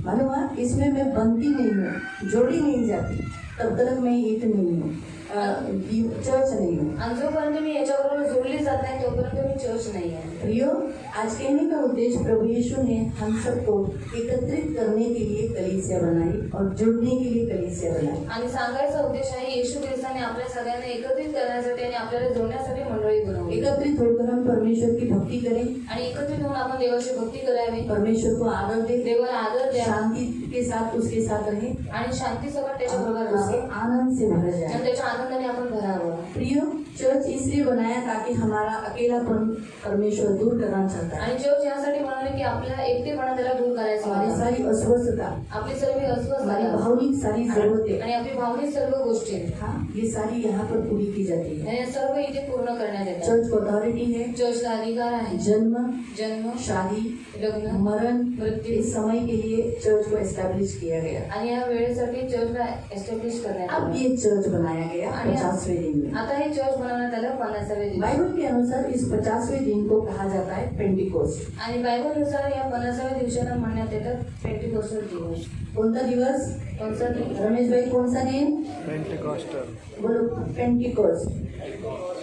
मालूम है? इसमें मैं बनती नहीं हूँ, जोड़ी नहीं जाती, तब तक मैं ईट नहीं हूँ, चर्च नहीं हूँ. आणि जोपर्यंत मी याच्याबरोबर जोडली जात नाही तोपर्यंत मी चर्च नाही आहे. प्रियो, आज कहने का उद्देश्य प्रभु यीशु ने हम सबको एकत्रित करने के लिए कलीसिया बनाई और जुड़ने के लिए कलीसिया बनाई. आणि सांगायचा उद्देश आहे येशू ख्रिस्ताने आपल्या सगळ्यांना एकत्रित करण्यासाठी आणि आपल्याला जोडण्यासाठी मंडळी बनवली. एकत्रित होकर हम परमेश्वर की भक्ति करें, आणि एकत्रित होऊन आपण देवाची भक्ती करावी, परमेश्वर को आदर दें, देवाला आदर द्या शांति के साथ उसके साथ रहे, आणि शांती सकट त्याच्याबरोबर उसके राहावं आनंद से भर आणि जाए. त्याच्या आनंदाने आपण भरावं. प्रियो, चर्च इसलिए बनाया ताकि हमारा अकेलापन परमेश्वर दूर करना चाहता है. आणि चर्च यासाठी बनवले की आपल्याला एकटेपणा त्याला दूर करायचा हमारी आहे. सारी अस्वस्थता, आपली सर्व हमारी अस्वस्थता भावनिक सारी जरूरतें, आणि आपली भावनिक सर्व गोष्टी हाँ, ये सारी यहाँ पर पूरी की जाती है. हे सर्व इथे पूर्ण करण्यात येतात. चर्च को अथॉरिटी है. चर्चला अधिकार आहे. जन्म, जन्म, शादी, लग्न, मरण, मृत्यू इस समय के लिए चर्च को एस्टैब्लिश किया गया. आणि या वेळेसाठी चर्चला एस्टॅब्लिश करण्यात अब आलं. ये चर्च बनाया गया 50वें दिन में. आता हे चर्च बनवण्यात आलं 50व्या दिवशी. बाइबल के अनुसार इस 50वें दिन को कहा जाता है पेंटिकोस्ट. आणि बायबलनुसार या 50व्या दिवसाला म्हणण्यात येतात पेंटिकोस्टल दिवस. कौन सा दिवस? कोणता दिन? रमेश भाई, कौन सा दिन? पेंटिकॉस्टल. बोलो. पेंटिकोस्ट,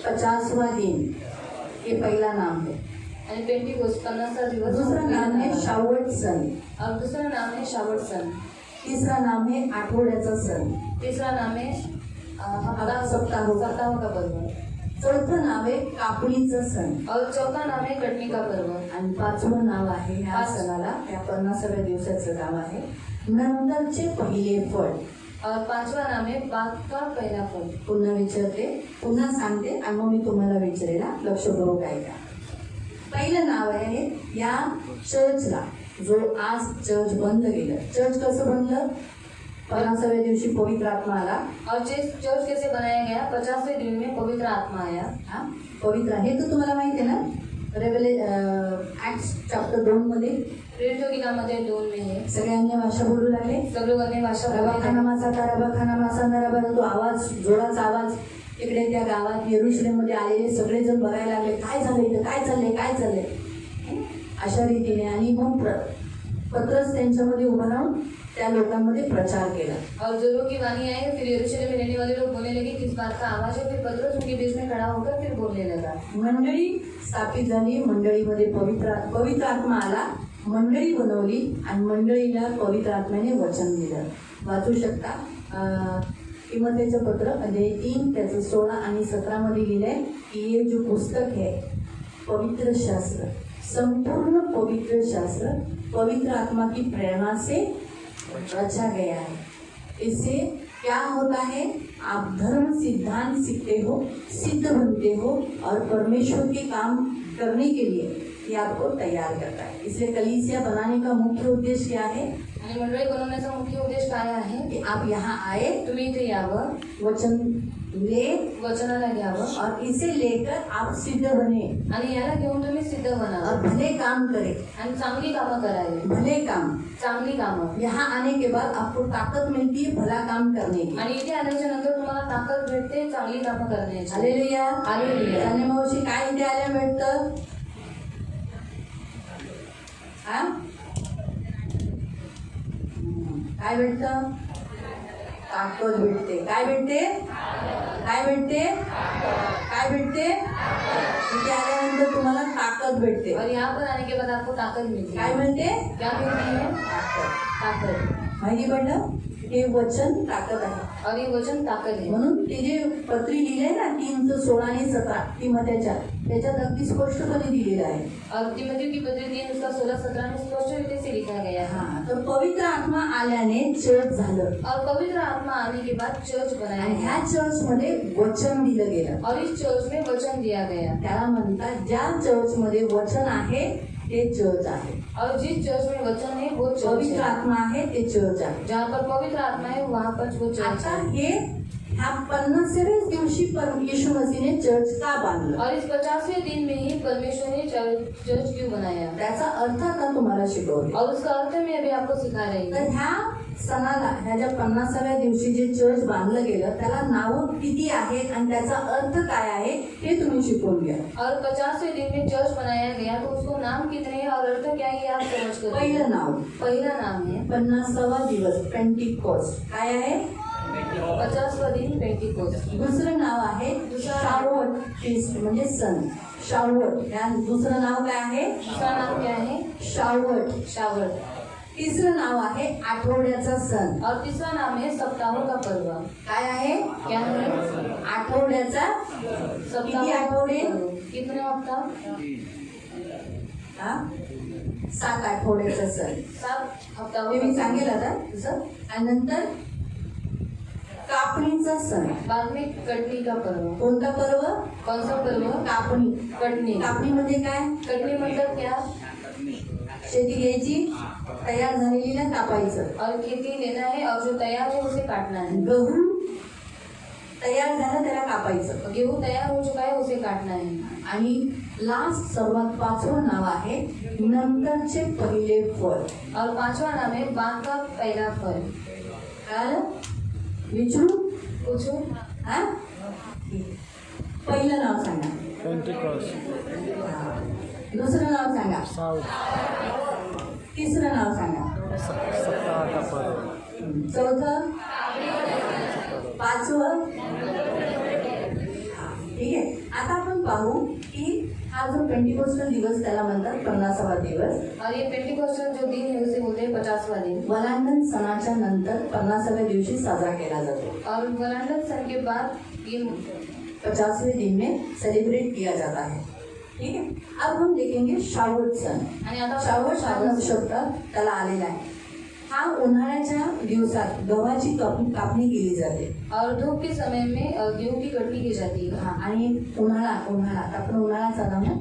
50वां दिन, ये पहला नाम है. आणि पेंटिकोस्ट 50वा दिवस. दूसरा नाम है शावट सन. और दुसरा नाम है शावट सण. तीसरा नाम है आठवड्याचा सण. तिसरा नाम है हप्ता सप्ताह का पर्व. चौथं नाव आहे कापणीचं सण. और चौथा नाम है कटनी का पर्व. आणि 5वं नाव आहे ह्या 5 सणाला, त्या 50व्या दिवसाचं नाव आहे नंतरचे पहिले फळ. और 5वां नाम है बाग का पहला फल. पुन्हा विचारते, पुन्हा सांगते आणि मग मी तुम्हाला विचारेला लक्षपूर्वक ऐका. पहिलं नाव आहे या चर्चला जो आज चर्च बंद केलं. चर्च कसं बनलं? 50व्या दिवशी पवित्र आत्मा आला. और जिस चर्च कैसे बनाया गया 50वें दिन में पवित्र आत्मा आया. हा पवित्र हे तर तुम्हाला माहिती आहे ना. ऍक्ट्स चॅप्टर 2 मध्ये प्रेरितोगिकामध्ये 2 में है. सगळे अन्य भाषा बोलू लागले. सगळे अन्य भाषा बोलले. तो आवाज, जोराचा आवाज तिकडे त्या गावात येरुशलेममध्ये आलेले सगळेजण बघायला लागले. काय झालं इथं? काय चाललंय? अशा रीतीने आणि मग पत्रस त्यांच्यामध्ये उभं राहून त्या लोकांमध्ये प्रचार केला. और जो लोग की वाणी आई फिर यरूशलेम में रहने वाले लोग बोलने लगे किस बात का आवाज है. फिर पतरस उनके बीच में खड़ा होकर फिर बोलने लगा. मंडळी स्थापित झाली. मंडळीमध्ये पवित्र आत्मा आला. मंडळी बनवली आणि मंडळीला पवित्र आत्म्याने वचन दिलं. वाचू शकता तिमोथेचं पत्र अध्याय 3 त्याचं 16 आणि 17 मध्ये लिहिलंय की ये जो पुस्तक है पवित्र शास्त्र, संपूर्ण पवित्र शास्त्र पवित्र आत्मा की प्रेरणा से रचा गया है. इससे क्या होता है? आप धर्म सिद्धांत सीखते हो, सिद्ध बनते हो और परमेश्वर के काम करने के लिए ये आपको तैयार करता है. इसलिए कलीसिया बनाने का मुख्य उद्देश्य क्या है? आणि मंडळी बनवण्याचा मुख्य उद्देश काय आहे? कि आप यहाँ आए, तुम्ही इथे यावं, वचन ले वचनाला घ्यावं और इसे लेकर आप सिद्ध बने आणि याला घेऊन तुम्ही सिद्ध और बनावं भले काम करे. आणि चांगली कामं करावी. भले काम. चांगली कामं. यहाँ आने के बाद आपको ताकत मिलती है भला काम करने की. आणि इथे आल्याच्या नंतर तुम्हाला ताकद भेटते चांगली कामं करण्याची. हालेलुया. हालेलुया. आणि मावशी काय इथे आल्या भेटतं? हा काय भेटतं? ताकद भेटते. काय भेटते? इथे आल्यानंतर तुम्हाला ताकद भेटते. और यहाँ पर आने के बाद आपको ताकद मिलती काय है. म्हणते? क्या मिलती है? ताकद. माहिती पडलं? हे वचन ताकद आहे. और ये वचन ताकद है. म्हणून ते जे पत्री लिहिले ना 3, 16 आणि 17 तिमोथेच्या त्याच्यात अगदी स्पष्टपणे दिलेलं आहे. और तिमोथी की पत्री 3 उसका 16-17 में स्पष्ट रीते से लिखा गया है. हा तर पवित्र आत्मा आल्याने चर्च झालं और पवित्र आत्मा आने के बाद चर्च बनाया आणि गया. ह्या चर्च मध्ये वचन दिलं गेलं. और इस चर्च में वचन दिया गया. त्याला म्हणतात ज्या चर्च मध्ये वचन आहे ते चर्च आहे. और जिस चर्च में वचन है वो चर्च पवित्र है. आत्मा आहे ते चर्च आहे. जहाँ पर पवित्र आत्मा है वहाँ पर वो चर्च आता है. हे ह्या 50व्याच दिवशी येशू मसीहने चर्च का बांधलं? और इस 50वें दिन में ही परमेश्वर ने चर्च क्यों बनाया. त्याचा अर्थ आता तुम्हाला शिकवले. और उसका अर्थ मैं अभी आपको सिखा रही तर हूँ. ह्या सणाला ह्या ज्या 50व्या दिवशी जे चर्च बांधलं गेलं त्याला नावं किती आहेत आणि त्याचा अर्थ काय आहे हे तुम्ही शिकून घ्या. और 50वें दिन में चर्च बनाया गया तो उसको नाम कितने हैं और अर्थ क्या है आप समझ कर. पहिलं नाव पहला नाम है 50वा दिवस पेंटिकॉस्ट काय आहे? 50वां दिन पेंटिकोस्ट. दुसरं नाव आहे शावट फीस्ट म्हणजे सण. शावट या दुसरं नाव काय आहे? दूसरा नाम क्या है? शावट. श्रावण. तिसरं नाव आहे आठवड्याचा सण. और तीसरा नाम है सप्ताहों का पर्व. काय आहे? क्या है? आठवड्याचा. सप्ताह. किती आठवडे? कितने हफ्ता? हा 7 आठवड्याचा सण. 7 हफ्ता. ते मी सांगेल आता तसं. आणि नंतर कापणीचा सण. बाद में कटनी का पर्व. कोणता पर्व? कौन सा पर्व? कापणी. कटनी. कापणी म्हणजे काय? कटनी मतलब क्या? शेती घ्यायची, तयार झालेलीला कापायचं. और खेती लेना है और जो तैयार है उसे काटना है. गहू तयार झालं त्याला कापायचं. गेहूं तैयार हो चुका है उसे काटना है. आणि लास्ट सर्वात 5वं नाव आहे नंतरचे पहिले फळ. और 5वां नाम है बाग का पहला फल. काय विचारू? पूछो. हा पहिलं नाव सांगा. पेंटिकॉस्ट, दुसरं नाव सांगा. साउथ, तिसरं नाव सांगा. सप्ताह का पर्व, चौथं, 5वं. ठीक आहे. आता आपण पाहू की हा जो पेंटिकोस्टल दिवस त्याला म्हणतात 50वा दिवस. और ये पेंटिकोस्टल जो दिन है उसे बोलते हैं 50वां दिन. वलांडन सणाच्या नंतर 50व्या दिवशी साजरा केला जातो. और वलांडन सन के बाद ये 50वें दिन में सेलिब्रेट किया जाता है. ठीक है. अब हम देखेंगे शावट सण. आणि आता शावट हा शब्द त्याला आलेला आहे. हा उन्हाळ्याच्या दिवसात गव्हाची कापणी केली जाते. और धूप के समय में गेहूं की कटनी की जाती है. हा आणि उन्हाळा आपण उन्हाळा चालू ना.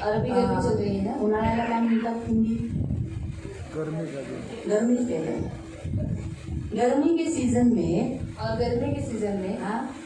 और अभी गर्मी चल रही है ना. उन्हाळ्याला काय म्हणतात? थंडी. गर्मी का दिन गर्मी के है। गर्मी के सीजन में और गर्मी के सीजन में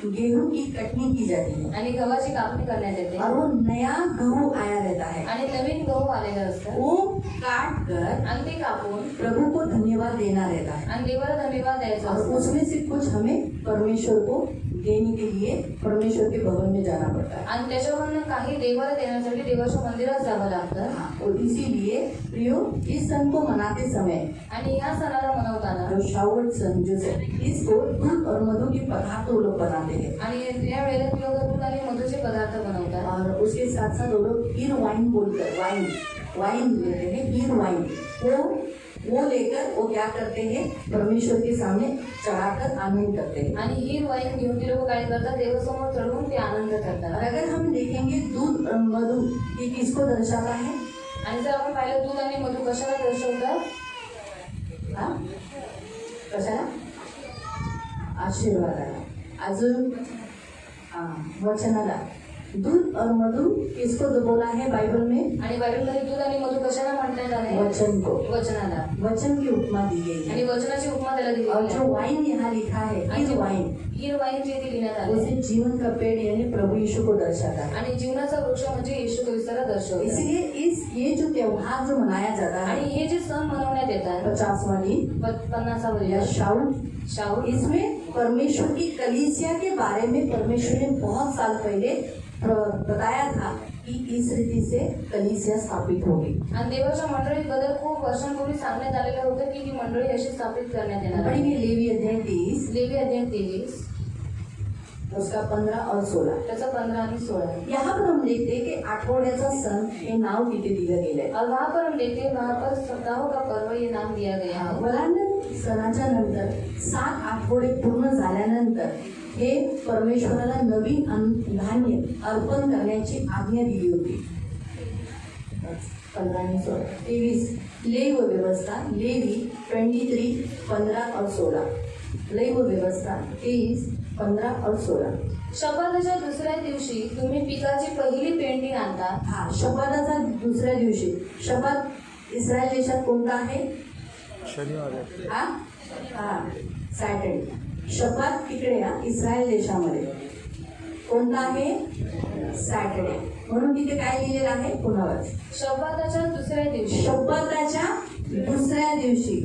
गेहूं की कटनी की जाती है आणि गव्हाची कापणी करण्यात येते और वो नया गहू आया रहता है, आणि नवीन गहू आलेला असतात वो काट कर आणि ते कापून प्रभु को धन्यवाद देना रहता है आणि देवाला धन्यवाद द्यायचा और असतो उसमें से कुछ हमें परमेश्वर को देने के लिए परमेश्वर के भवन में जाना पड़ता है। आणि त्याच्यावरनं काही देवाला देण्यासाठी देवाच्या मंदिरात जावं लागतं और इसीलिए प्रियो इस सन को मनाते समय आणि ह्या सणाला मनवताना जो श्रावण सन जो है इसको दूध और मधु के पदार्थ वो लोग बनाते हैं आणि या वेळेला ती लोक दूध आणि मधूचे पदार्थ बनवतात और उसके साथ साथ वो लोग हीर वाइन बोलकर वाइन लेते हैं, हीर वाइन वो लेकर वो क्या करते हैं परमेश्वर के सामने चढ़ाकर आनंद करते हैं। आणि ही वाईन घेऊन ती लोक काय करतात देवासमोर चढवून ते आनंद और करतात अगर हम देखेंगे दूध और मधु ये किसको दर्शाता है? आणि जर आपण पाहिलं दूध आणि मधू कशाला दर्शवतात हाँ? कशाला? आशीर्वादाला। अजून वचनाला। दूध और मधु किसको बोला है बाइबल में? आणि बायबलमध्ये दूध आणि मधू कशाला म्हणण्यात आले वचन को, वचनाला वचन की उपमा दी गई आणि है। वचनाची उपमा त्याला दिली और आहे जो वाइन यहाँ लिखा है हीर वाइन, हीर वाईन जे ती लिहिण्यात आले उसे जीवन का पेड़ यानी प्रभु यीशु को दर्शाता है। आणि जीवनाचा वृक्ष म्हणजे येशू ख्रिस्ताला दर्शवतात इसलिए ये जो त्योहार जो मनाया जाता है आणि हे जे सण मनवण्यात येतात 50वां दिन 50 या शाऊल इसमें परमेश्वर की कलीसिया के बारे में परमेश्वर ने बहुत साल पहले बताया था कि इस रीति से कलीसिया स्थापित होगी। आणि देवाच्या मंडळीबद्दल खूप वर्षांपूर्वी सांगण्यात आलेलं होतं की ही मंडळी अशी स्थापित करण्यात येणार आहे पढ़ेंगे लेवी अध्याय 30 लेवी अध्याय 23 उसका 15 और 16। त्याचा 15 आणि 16 यहाँ पर हम देखते हैं कि आठवड्याचा सण हे नाव तिथे दिलं गेलंय। और वहाँ पर हम देखते हैं वहाँ पर सप्ताहों का पर्व ये नाम दिया गया है वलांडन सणाच्या नंतर 7 आठवडे पूर्ण झाल्यानंतर हे परमेश्वराला नवीन धान्य अर्पण करण्याची आज्ञा दिली होती। 15 आणि 16 23 लेव व्यवस्था लेवी 23 15 और 16 लेव व्यवस्था 23 15 और 16। शब्दाच्या दुसऱ्या दिवशी तुम्ही पिकाची पहिली पेंडी आणता हा शब्दाचा दुसऱ्या दिवशी शब्द इस्रायल देशात कोणता आहे? शनिवार आहे. हा सॅटर्डे। शब्द तिकडे इस्रायल देशामध्ये कोणता आहे? सॅटर्डे। म्हणून तिथे काय लिहिलेलं आहे? पुन्हा शब्दाच्या दुसऱ्या दिवशी शब्दाच्या दुसऱ्या दिवशी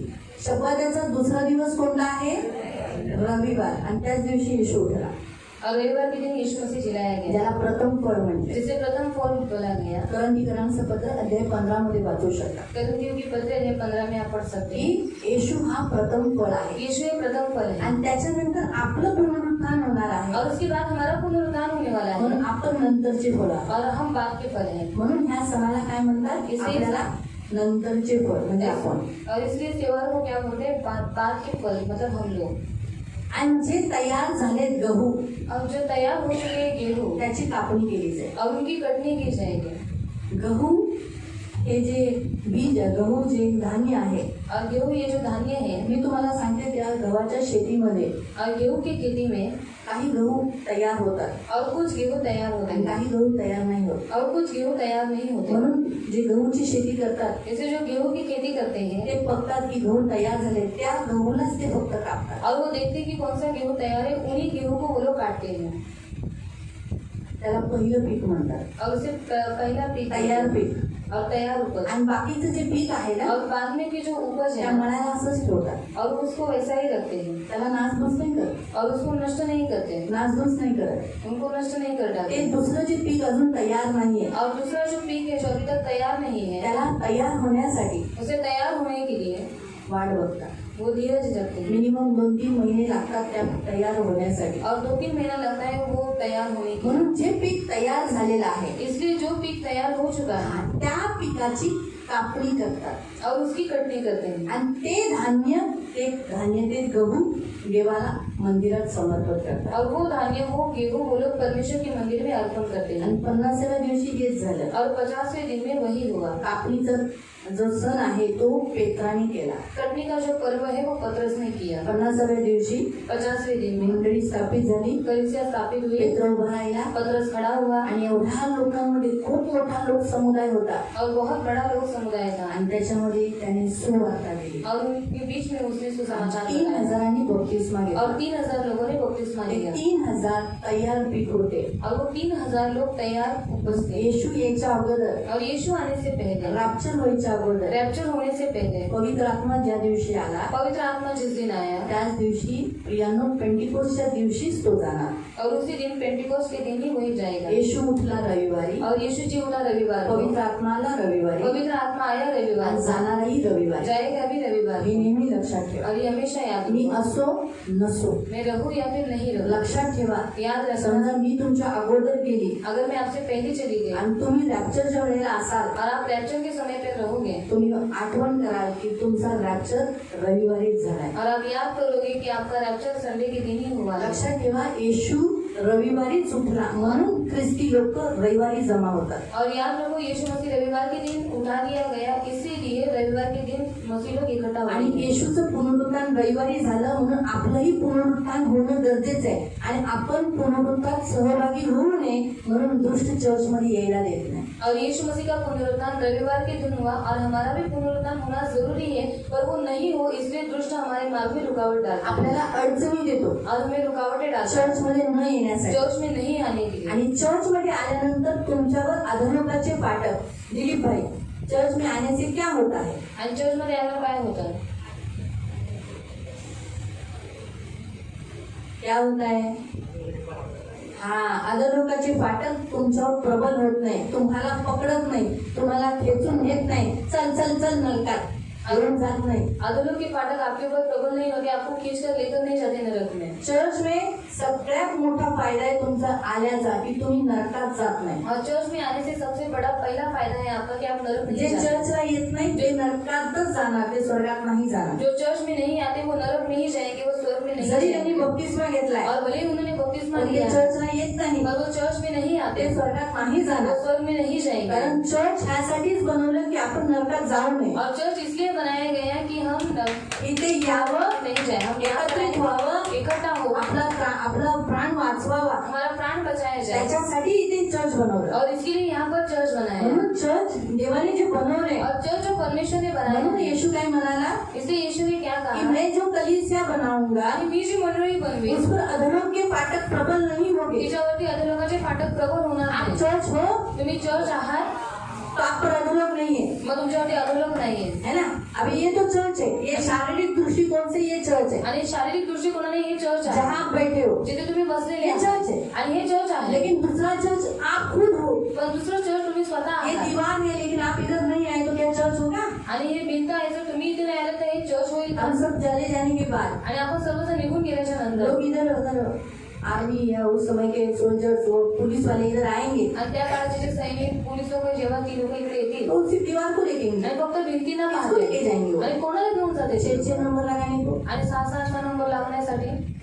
शब्दाचा दुसरा दिवस कोणता आहे? रविवार। आणि त्याच दिवशी येशू उठला और रविवार के दिन यीशु मसीह जिलाया गया ज्याला प्रथम फळ म्हणते। जिसे प्रथम फल बोला गया करंदीकरांचं पत्र अध्याय 15 मध्ये वाचू शकता करंदियों की पत्र अध्याय 15 में आप पढ़ सकते हैं की येशू हा प्रथम फळ आहे यीशु एक प्रथम फल है आणि त्याच्यानंतर आपलं पुनरुत्थान होणार आहे और उसके बाद हमारा पुनरुत्थान होने वाला है म्हणून आपण नंतरचे फळ आहोत। और हम बाद के फल हैं म्हणून ह्या सणाला काय म्हणतात? आपल्याला नंतरचे फळ म्हणजे आपण। और इसलिए इस त्योहार को क्या बोलते हैं बाद के फल मतलब हम लोग आणि जे तयार झाले गहू और जो तैयार हो चुके हैं गेहूँ त्याची कापणी केली जाईल। और उनकी कटनी की जाएगी गहू हे जे बीज गहू जे धान्य आहे और गेहूँ ये जो धान्य है मी तुम्हाला सांगते त्या गव्हाच्या शेतीमध्ये और गेहूँ की खेती में काही गहू तयार होतात और कुछ गेहूँ तैयार होते आणि हैं काही गहू तयार नाही होत। और कुछ गेहूँ तैयार नहीं होते म्हणून जे गहूची शेती करतात जैसे जो गेहूँ की खेती करते हैं ते बघतात की गहू तयार झाले त्या गहूलाच ते फक्त कापतात। और वो देखते हैं कि कौन सा गेहूँ तैयार है उन्हीं गेहूँ को वो लोग काटते हैं त्याला पहिलं पीक म्हणतात, और उसे पहला पीक तयार पीक। और तैयार उपज आणि बाकीचं जे पीक आहे ना और बाद में की जो उपज त्या है मळ्याला असंच ठेवतात, और उसको वैसा ही रखते हैं त्याला नासधूस नाही करत, और उसको नष्ट नहीं करते नासधूस नाही करत। उनको नष्ट नहीं कर डालते ते दुसरं जे पीक अजून तयार नाहीये और दूसरा जो पीक है जो अभी तक तैयार नहीं है त्याला तयार होण्यासाठी उसे तैयार होने के लिए वाट बघतात। वो धीरज रखते हैं मिनिमम 2-3 महिने लागतात त्या तयार होण्यासाठी। और 2-3 महीना लगता है वो तैयार होने के म्हणून जे पीक तयार झालेलं आहे लिए इसलिए जो पीक तैयार हो चुका है त्या पिकाची कापणी करतात और उसकी कटनी करते हैं आणि ते धान्य ते गहू देवाला मंदिरात समर्पित करतात। और वो धान्य वो गेहूँ वो लोग परमेश्वर के मंदिर में अर्पण करते हैं आणि 50व्या दिवशी हेच झालं। और 50वें दिन में वही हुआ कापणीचं जो सण आहे तो पेत्राने केला. कटनी का जो पर्व है वो पतरस ने किया. 50व्या दिवशी 50वें दिन में मंडळी स्थापित झाली. कलीसिया स्थापित हुई. पेत्र उभा राहिला पतरस खड़ा हुआ आणि एवढ्या लोकांमध्ये खूप मोठा लोक समुदाय होता और बहुत बड़ा लोग समुदाय था आणि त्याच्यामध्ये त्याने सुवार्ता दिली. और उनके बीच में उसने सुसमाचार 3000 बपतिस्मा घेतला. और 3000 लोगों ने बपतिस्मा लिया. 3000 तयार पीठ होते. और वो 3000 लोग तैयार उपस्थित थे. येशू यायच्या अगोदर, और यीशु आने से पहले, रॅप्चर व्हायच्या अगोदर, रैप्चर होने से पहले, पवित्र आत्मा ज्या दिवशी आला पवित्र आत्मा जिस दिन आया त्याच दिवशी प्रियानो पेंटिकोस्टच्या दिवशीच तो जाणार. और उसी दिन पेंटिकोस्ट के दिन ही वही जाएगा. येशू उठला रविवारी, और यीशु जी उठा रविवार को. पवित्र आत्मा आला रविवारी, पवित्र आत्मा आया रविवार आणि को. जाणारही रविवारी. जाएगा भी रविवार हे को. नेहमी लक्षात ठेवा. और ये हमेशा याद मी रखो. असो नसो, मैं रहूं या फिर नहीं रहूं, लक्षात ठेवा. याद रखना. समजा मी तुमच्या अगोदर गेली अगर मैं आपसे पहले चली गई आणि तुम्ही रॅप्चरच्या वेळेला असाल, और आप रैप्चर के समय पे रहोगे तुम्ही आठवण कराल की तुमचा रॅप्चर रविवारीच झालाय. और आप याद करोगे कि आपका रैप्चर संडे के दिन ही हुआ है. लक्षात ठेवा, येशू रविवारीच उठला म्हणून ख्रिस्ती लोक रविवारी जमा होतात. और याद रखो यीशु मसीह रविवार के दिन उठा दिया गया, इसीलिए रविवार के दिन मसीह लोग इकट्ठा आणि होंगे. येशूचं पुनरुत्थान रविवारी झालं म्हणून आपलंही पुनरुत्थान होणं गरजेचं आहे. आणि आपण पुनरुत्थानात सहभागी होऊ नये म्हणून दुष्ट चर्च मध्ये यायला देत नाही. और यीशु मसीह का पुनरुत्थान रविवार के दिन हुआ और हमारा भी पुनरुत्थान होना जरूरी है, पर वो नहीं हो इसलिए दुष्ट हमारे मार्ग में रुकावट डालता है आपल्याला अडचणी देतो और हमें रुकावटें डालता चर्च मध्ये न है येण्यासाठी. चर्च में नहीं आने के लिए. आणि चर्च मध्ये आल्यानंतर तुमच्यावर अधोलोकाचे फाटक. दिलीप भाई, चर्च में आने से क्या होता है? आणि चर्च मध्ये आल्यावर काय होतं? क्या होता है? अधोलोकाचे फाटक तुमच्यावर प्रबल होत नाही, तुम्हाला पकडत नाही, तुम्हाला खेचून घेत नाही. चल चल चल नरकात घेऊन जात नाही. अधोलोक के फाटक आपके ऊपर प्रबल नहीं होते, आपको खींचकर लेकर नहीं जाते नरक में. चर्च में सगळ्यात मोठा फायदा आहे तुमचा आल्याचा की तुम्ही नरकात जात नाही. और चर्च में आने से सबसे बड़ा पहला फायदा है आपका कि आप नरक जे नहीं जाते. चर्चला येत नाही ते नरकातच जाणार, ते स्वर्गात नाही जाणार. जो चर्च में नहीं आते वो नरक में ही जाएंगे, वो स्वर्ग में नहीं जरी त्यांनी जाएंगे. बपतिस्मा घेतलाय और भले ही उन्होंने बपतिस्मा पण ते लिया चर्चला येत नाही, पर वो चर्च में नहीं आते, ते स्वर्गात नाही वो जाणार. स्वर्ग में नहीं जाएंगे. कारण चर्च ह्यासाठीच बनवलं की आपण नरकात जाऊ नये, और चर्च इसलिए बनाया गया है कि हम इथे यावं, नहीं जाए, हम एकत्रित व्हावं, इकट्ठा हो, आपला प्राण वाचवावा, हमारा प्राण बचाया जाए. त्याच्यासाठी इथे चर्च बनवलं. और इसके लिए यहाँ पर चर्च बनाया है. म्हणून चर्च देवाने जे बनवले, और चर्च जो परमेश्वर ने बनाया म्हणून है, येशू काय म्हणाला इसलिए यीशु ने क्या कि कहा? मैं जो कलीसिया बनाऊंगा आणि मी जी मंडळी बनवी उस पर अधर्म के फाटक प्रबल नहीं होंगे. तिच्यावरती अधोलोकाचे फाटक प्रबल होणार आप नाही. चर्च हो तुम्ही चर्च आहात, तो आप पर अधोलोक नहीं है, मग तुमच्यावरती अधोलोक नाहीये. है ना. अभी ये तो चर्च है, ये शारीरिक दृष्टिकोण से ये चर्च है आणि शारीरिक दृष्टिकोनाने हे चर्च आहे, जहाँ आप बैठे हो, जिथे तुम्ही बसलेले हे आहात. चर्च है. आणि हे चर्च आहे. लेकिन दूसरा चर्च आप खुद हो. पण दुसरं चर्च तुम्ही स्वतः ये आहात. दीवार है लेकिन आप इधर नहीं आए तो क्या चर्च होगा? आणि हे भिंत आहे, जर तुम्ही इथे नाही आले तर हे चर्च होईल का? हम सब चले जाने के बाद आणि आपण सर्वजण निघून गेल्याच्या नंतर लोग इधर आर्मी या उस समय के सोल्जर्स वो पुलिस वाले इधर आएंगे आणि त्या काळाचे जे सैनिक पोलीस लोक जेव्हा ती लोक इकडे येतील तो उसी दीवार को लेके आणि फक्त भिंतीना किसको लेके जाएंगे वो? आणि कोणाला घेऊन जाते 6 नंबर लगाने को. आणि 6 नंबर लावण्यासाठी.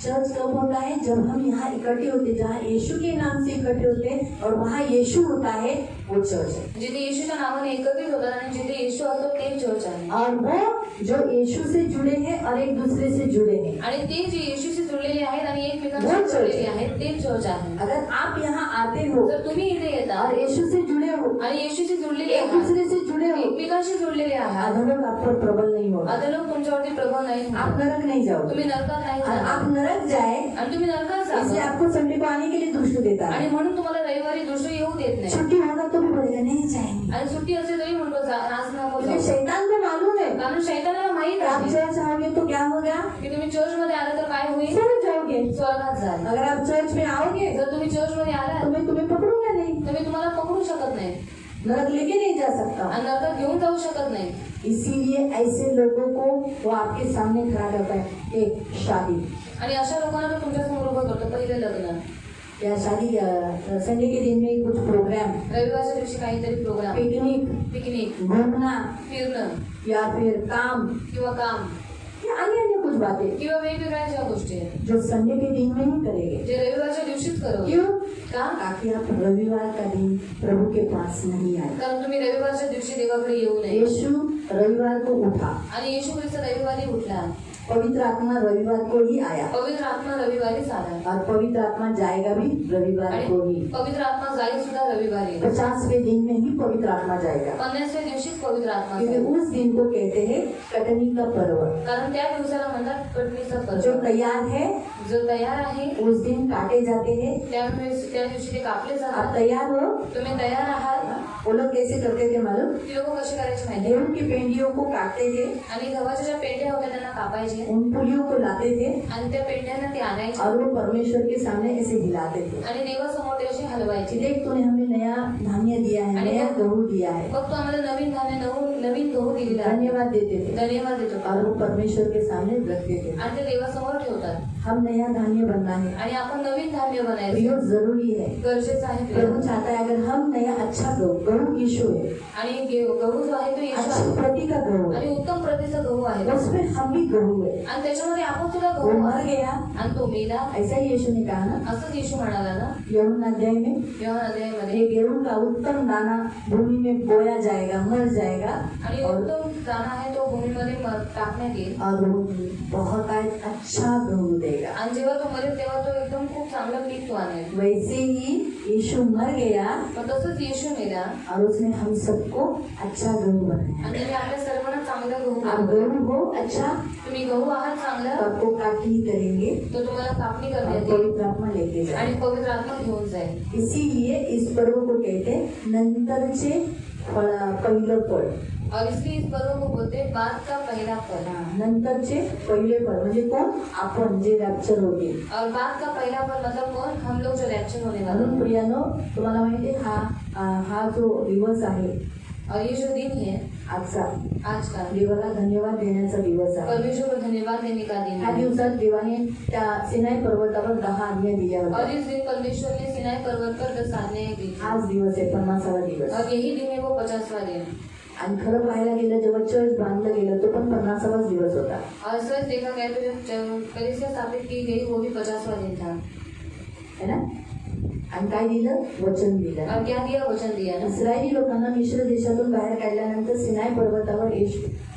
चर्च कब होता है? जब हम यहाँ इकट्ठे होते, जहाँ यीशु के नाम से इकट्ठे होते और वहाँ यीशु होता है, वो चर्च है. जिथे येशूच्या नावाने एकत्रित होतात आणि जिथे येशू असतो ते चर्च आहे. और वो जो यीशु से जुड़े हैं और एक दूसरे से जुड़े हैं. आणि ते जे येशूशी जुळलेले आहेत आणि वो एकमेकांशी चर्च जुळलेले आहे. आहेत ते चर्च आहे. अगर आप यहाँ आते हो जर तुम्ही इथे येता और यीशु से जुड़े हो, आणि येशूशी जुळलेले एक आहात, दूसरे से जुड़े हो, एकमेकांशी जुळलेले आहात, अधोलोक आप पर प्रबल नहीं होगा. अधोलोक तुमच्यावरती प्रभाव नाही आप होणार. नरक नहीं जाओगे. तुम्ही नरकात नाही और जाणार. आप नरक जाए आणि तुम्ही नरकात इसलिए जा आपको संडे को आने के लिए दुष्ट देता आणि है. म्हणून तुम्हाला रविवारी दुष्ट येऊ देत नाही. छुट्टी होगा तो भी बोलेगा नहीं जाएंगे. आणि सुट्टी असते तरी म्हणतो आज नको क्योंकि जाऊ. शैतान को मालूम है कारण शैतानाला माहित आप आहे चर्च आओगे तो क्या होगा? की तुम्ही चर्च मध्ये आला तर काय होईल? स्वर्ग जाओगे. स्वर्गात जाल. अगर आप चर्च में आओगे जर तुम्ही चर्च मध्ये आलात तो मैं तुम्हें पकड़ूंगा नहीं, तर मी तुम्हाला पकडू शकत नाही नरक लेके नहीं जा सकता. आणि नरकात घेऊन जाऊ शकत नाही. इसीलिए ऐसे लोगों को वो आपके सामने खड़ा करता है. एक शादी, आणि अशा लोकांना तो तुमच्या समोर उभं करतो. पहिले लग्न, या शादी संडे के दिन में कुछ प्रोग्राम, रविवारच्या दिवशी काहीतरी प्रोग्राम, पिकनिक, घूमना फिरणं या फिर काम किंवा काम या अन्य कुछ बातें किंवा वेगवेगळ्या ज्या गोष्टी आहेत जो संडे के दिन में ही करेंगे. जे रविवारच्या दिवशीच करतो. क्यों? का ताकि आप रविवार का दिन प्रभु के पास नहीं आए। कारण तुम्ही रविवारच्या दिवशी देवाकडे येऊ नये। यीशु रविवार को उठा आणि येशू ख्रिस्त रविवारी उठला। पवित्र आत्मा रविवार को ही आया पवित्र आत्मा रविवारीच आला और पवित्र आत्मा जाएगा भी रविवार को ही। आणि पवित्र आत्मा जाईल सुद्धा रविवारी। 50वें दिन में ही पवित्र आत्मा जाएगा 50व्या दिवशीच पवित्र आत्मा क्योंकि जाईल। उस दिन को कहते हैं कटनी का पर्व। कारण त्या दिवसाला म्हणतात कटणीचा जो पर्व। तैयार है जो तयार आहे उस दिन काटे जाते हैं। त्या दिवशी ते कापले आप जातात। तैयार हो? तुम्ही तयार आहात? वो लोग कैसे करते थे मालूम? ती लोक कशी करायची माहिती? गेहूं की पेंडियों को काटते थे, आणि गव्हाच्या ज्या पेंढ्या होत्या त्यांना कापायचे उन पुलियों को लाते थे आणि त्या पेंढ्यांना ते आणायचे और वो परमेश्वर के सामने ऐसे हिलाते थे। आणि देवासमोर ते असे हलवायचे। देख तूने हमें नया धान्य दिया है, नया गहू दिया है, मग तो आम्हाला नवीन धान्य नवीन गहू दिलेला आहे। धन्यवाद देते थे धन्यवाद देतो और वो परमेश्वर के सामने रखते थे। आणि ते देवासमोर ठेवतात हम नया धान्य बनना है, आणि आपण नवीन धान्य बनायचं प्रियो जरूरी है। गरजेचं आहे प्रिय। प्रभु चाहता है अगर हम नया अच्छा गहू यीशु है, आणि गहू जो आहे तो येशू अच्छी आहे प्रति का गहू है, आणि उत्तम प्रतीचा गहू आहे उसमें हम भी गहू है। आणि त्याच्यामध्ये आपण सुद्धा वो गहू मर आहे गया, आणि तो मेला। ऐसा ही यीशु ने कहा ना असंच येशू म्हणाला ना यूहन्ना अध्याय में, योहान अध्यायामध्ये। ये गेहूं का उत्तम दाना भूमि में बोया जाएगा, मर जाएगा आणि और उत्तम दाणा आहे तो भूमीमध्ये टाकण्यात येईल वो बहुत अच्छा गहू देगा। आणि जेव्हा तो मरेल तेव्हा तो एकदम खूप चांगलं पीक तो आणेल। वैसे ही यीशु मर गया मग तसंच येशू मेला और उसने हम सबको अच्छा गहू बनाया। आणि त्याने आपल्या सर्वांना चांगलं गहू आप बनवलं। गहू हो अच्छा तुम्ही गहू आहात तो चांगलं आपको काटनी करेंगे तो तुम्हाला कापणी और करण्यात येईल पवित्र आत्मा लेके जाए। आणि पवित्र आत्मा घेऊन जाईल। इसीलिए इस पर्व को कहते हैं नंतरचे पहिलं फळ। और इसलिए इस पर्व को बोलते हैं बाद का पहला फल। नंतरचे पहिले फळ म्हणजे कोण? आपण जे रॅप्चर होते। और बाद का पहला फल मतलब कौन? हम लोग जो रैप्चर होने वाले म्हणून हैं। प्रियानो तुम्हाला माहिती आहे हा जो दिवस आहे और ये जो दिन है आजचा, आज का देवाला धन्यवाद देण्याचा दिवस आहे। परमेश्वर को धन्यवाद देने का दिन ह्या है। दिवसात देवाने त्या सिनाई पर्वतावर 10 आज्ञा दिल्या और होत्या। इस दिन परमेश्वर ने सिनाई पर्वत पर 10 आज्ञाएं दी। आज दिवस आहे 50वा दिवस और यही दिन है वो 50वां दिन। आणि खरं पाहायला गेलं जेव्हा चर्च बांधलं गेलं तो पण 50वाच दिवस होता और सच देखा गया तो जब कलीसिया स्थापित की गई वो भी 50वां दिन था। है ना। आणि काय दिलं? वचन दिलं। और क्या दिया? वचन दिया ना। इस्रायली लोकांना मिश्र देशातून बाहेर काढल्यानंतर सिनाई पर्वतावर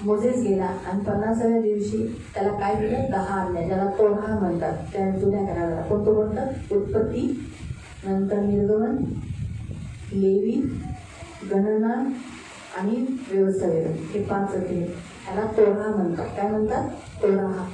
मोझेस गेला आणि 50व्या दिवशी त्याला काय दिलं? 10 आज्ञा, ज्याला तोरा म्हणतात, त्या जुन्या कराराला कोणतं बोलतात? उत्पत्ती, नंतर निर्गमन, लेवी, गणना आणि व्यवस्थापन, हे 5 होते। त्याला तोरा म्हणतात। काय म्हणतात? तोरा हा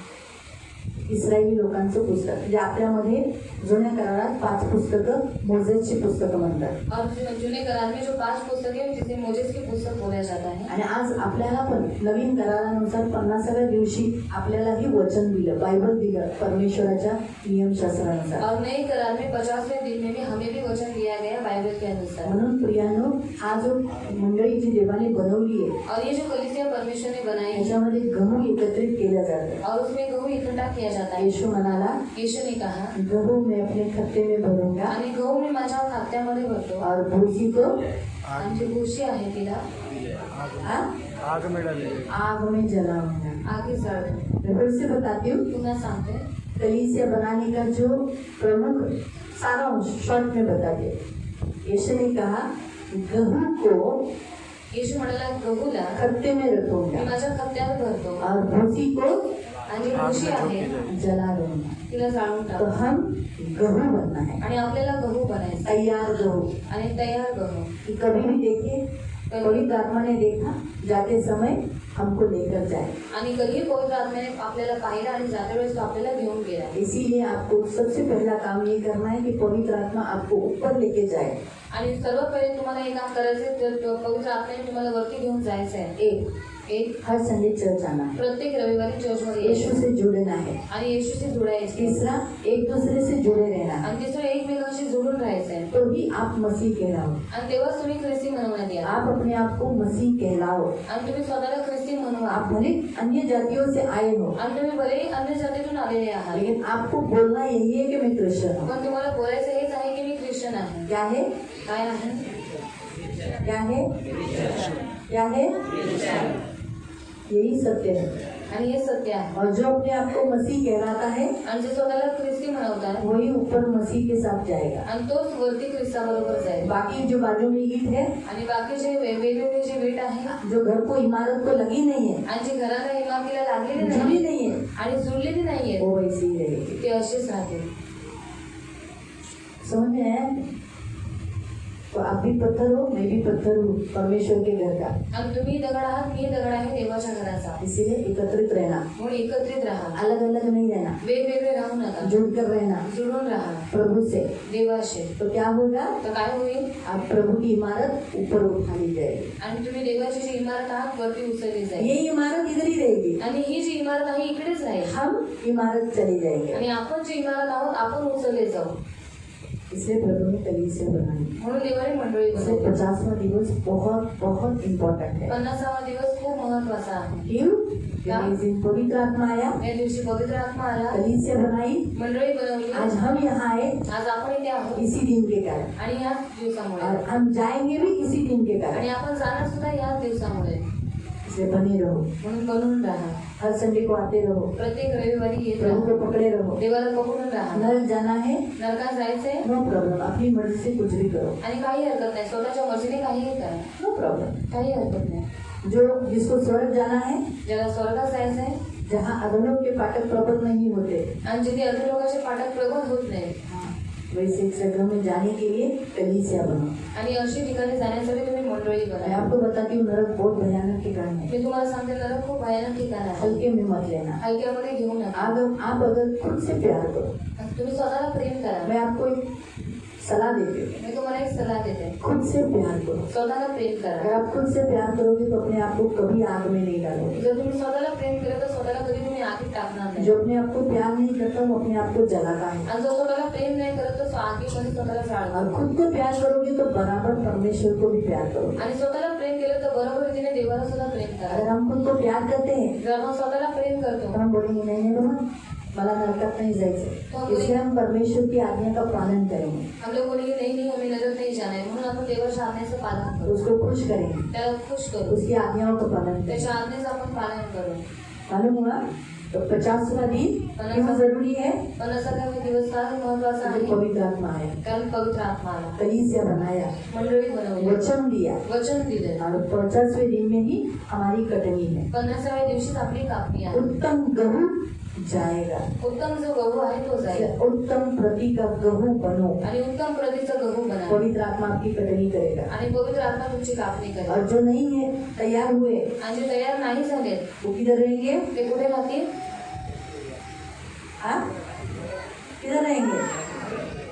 इस्रायली लोकांचं पुस्तक, म्हणजे आपल्यामध्ये जुन्या करारात 5 पुस्तकं मोझेसची पुस्तकं म्हणतात। और जुने करार में जो 5 पुस्तकें हैं जिसे मोजेस की पुस्तक बोला जाता है। आणि आज आपल्याला पण नवीन करारानुसार 50व्या दिवशी आपल्यालाही वचन दिलं, बायबल दिलं परमेश्वराच्या नियमशास्त्रानुसार। और नए करार में 50वें दिन में भी हमें भी वचन दिया गया बाइबल के अनुसार। म्हणून प्रियानो हा जो मंडळी जी देवाने बनवली आहे और ये जो कलीसिया परमेश्वर ने बनाई है त्याच्यामध्ये गहू एकत्रित केलं जातं। और उसमें गहू इकट्ठा किया जाता है। येशू म्हणाला यीशु ने कहा गहू मैं अपने खत्ते में भरूंगा आणि गहू मी माझ्या खात्यामध्ये भरतो और भूसी को आणि जी भुशी आहे तिला आग में डालेंगे। आग में जलाऊंगा। आगे जळतो। मैं फिर से बताती हूँ, पुन्हा सांगते कलीसिया बनाने का जो प्रमुख सारांश शॉर्ट में बता दे। यीशु ने कहा गहू को येशू म्हणाला गहूला खत्ते में मी रखूंगा माझ्या खात्यावर भरतो और भूसी को आणि जी भुशी आहे जला दूंगा। तिला जाळून तो टाक हम गहू बनना है, आणि आपल्याला गहू बनायचं तैयार गहू। आणि तयार गहू। कि कभी भी देखिए पवित्र आत्मा ने देखा जाते समय हमको लेकर जाए, आणि कधीही पवित्र आत्म्याने आपल्याला पाहिलं आणि जाते वेळेस तो आपल्याला घेऊन गेला। इसीलिए आपको सबसे पहला काम ये करना है कि पवित्र आत्मा आपको ऊपर लेके जाए। आणि सर्वात पहिले तुम्हाला हे काम करायचं तर पवित्र आत्म्याने तुम्हाला वरती घेऊन जायचं आहे। एक हर संडे चर्च आना है, प्रत्येक रविवारी चर्चमध्ये यीशु यायचं से जुड़ना है। आणि येशूशी जुडायचं। तीसरा एक दूसरे से जुड़े रहना है, आणि तिसरं एकमेकांशी जोडून राहायचं आहे। तो ही आप मसीह कहलाओ। आणि तेव्हाच तुम्ही ख्रिस्ती म्हणवण्यात या। आप अपने आप को मसीह कहलाओ। आणि तुम्ही स्वतःला ख्रिस्ती म्हणवा। आप भले अन्य जातियों से आए हो, आणि तुम्ही भलेही अन्य जातीतून आलेले आहात, लेकिन आपको बोलना यही है कि मैं क्रिश्चियन हूँ। पण तुम्हाला बोलायचं हेच आहे की मी ख्रिश्चन आहे। क्या है? काय आहे? क्या है? क्या है? यही सत्य है। आणि हे सत्य आहे. और जो अपने आप को मसीह कहलाता है आणि जे स्वतःला ख्रिस्ती म्हणवतात वही ऊपर मसीह के साथ जाएगा. आणि तोच वरती ख्रिस्ताबरोबर जाईल. बाकी जो बाजू में ईट है, आणि बाकी जे वेगवेगळे जे वीट आहे जो घर को इमारत को लगी नहीं है, आणि जी घराला इमारतीला लागलेली जुड़ी नाही नहीं है, आणि जुळलेली नाहीये वो वैसे ही रहेगी. ते असेच राहतील. समझ में आया? तो आप भी पत्थर हो, मैं भी पत्थर हूँ परमेश्वर के घर का. आणि तुम्ही दगड आहात, मी दगड आहे देवाच्या घराचा. इसीलिए एकत्रित रहना, म्हणून एकत्रित राहा, अलग अलग नहीं रहना, वेगवेगळे राहू नका, जुड़कर रहना जुळून राहा प्रभु से. देवाशी. तो क्या होगा? तर काय होईल? आप प्रभु की इमारत ऊपर उठा ली जाएगी. आणि तुम्ही देवाची जी इमारत आहात वरती उचलली जाईल. ये इमारत इधर ही रहेगी, आणि ही जी इमारत आहे इकडेच राहील. हम इमारत चले जाएंगे. आणि आपण जी इमारत आहोत आपण उचलले जाऊ. इसलिए प्रभु ने कलीसिया बनाई. म्हणून देवाने मंडळी इसलिए बनवली. 50वां दिवस बहुत बहुत इम्पोर्टेंट है. 50वा दिवस खूप महत्वाचा आहे. क्यों? क्योंकि इस दिन पवित्र आत्मा आया, या दिवशी पवित्र आत्मा आला, कलीसिया बनाई. मंडळी बनवली. आज हम यहाँ आए आज आपण इथे आहोत इसी दिन के कारण, आणि याच दिवसामुळे, और हम जाएंगे भी इसी दिन के आणि कारण. आपण जाणार सुद्धा याच दिवसामुळे. इसलिए बने रहो, म्हणून बनून राहा. हर संडे को आते रहो, प्रत्येक रविवारी येत प्रभु राहा, को पकड़े रहो. देवाला पकडून राहा. नरक जाना है, नरकात जायचंय नो प्रॉब्लम, अपनी मर्जी से कुछ भी करो, आणि काही हरकत नाही, स्वतःच्या मर्जीने काहीही करा, नो प्रॉब्लम. काही हरकत नाही. जो जिसको स्वर्ग जाना है, ज्याला स्वर्गात जायचंय जहाँ अधर्मों के फाटक प्रबल नहीं होते, आणि जिथे अधोलोकाचे फाटक प्रगट होत नाही, वैसे एक जगह में जाने के लिए कलीसिया बनो. आणि अशी ठिकाणी जाण्यासाठी तुम्ही मंडळी मैं बना. आपको बताती हूँ, नरक बहुत भयानक ठिकाण है. मी तुम्हाला सांगते नरक खूप भयानक ठिकाण आहे. हल्के में मत लेना. हलक्यामध्ये घेऊ नका. आप अगर खुद से प्यार करो, तुम्ही स्वतःला प्रेम करा. मैं आपको एक सलाह देती हूँ, मी तुम्हाला एक सल्ला देते, खुद से प्यार करो. स्वतःला प्रेम अगर करा. आप खुद से प्यार करोगे तो अपने आप को कभी आग में नहीं डालोगे. जर तुम्ही स्वतःला प्रेम केलं तर स्वतःला कधी तुम्ही आगीत टाकणार नाही. जो अपने आप को प्यार नहीं करता वो अपने आप को जलाता है. आणि जो स्वतःला प्रेम नाही करत तो आगीमध्ये स्वतःला और जाळतो. खुद को प्यार करोगे तो बराबर परमेश्वर को भी प्यार करो. आणि स्वतःला प्रेम केलं तर बरोबर रीतीने देवाला सुद्धा प्रेम अगर करा. हम खुद को प्यार करते हैं जर आपण स्वतःला प्रेम तो करतो हम बोलेंगे नहीं नहीं बाबा, मला नरकात नहीं जायचं. इसलिए हम परमेश्वर की आज्ञा का पालन करेंगे, हम लोग बोलेंगे नहीं नहीं हमें नजर नहीं जाना है, म्हणून आपण देवाच्या आज्ञेचं पालन करू, उसको खुश करेंगे, त्याला खुश करू, उसकी आज्ञाओं का पालन करेंगे. त्याच्या आज्ञेचं आपण पालन करू. मालूम हुआ? तो 50वां दिन क्यों जरूरी है? पण असा काही दिवस का महत्वाचा जो आहे? पवित्र आत्मा आया, कारण पवित्र आत्मा आला, कलीसिया बनाया, मंडळी बनवली, वचन दिया, वचन दिले. और 50वें दिन में ही हमारी कटनी है. 50व्या दिवशीच आपली कापणी आहे. उत्तम गहू जाएगा. उत्तम जो गहू आहे तो जाईल उत्तम प्रति का गहू बनो. आणि उत्तम प्रतीचा गहू बना. पवित्र आत्मा आपकी कटनी करेगा. आणि पवित्र आत्मा तुमची कापणी करेल. और जो नहीं है, तैयार हुए, आणि जे तयार नाही झाले वो किधर रहेंगे? ते कुठे राहतील? हाँ, किधर रहेंगे?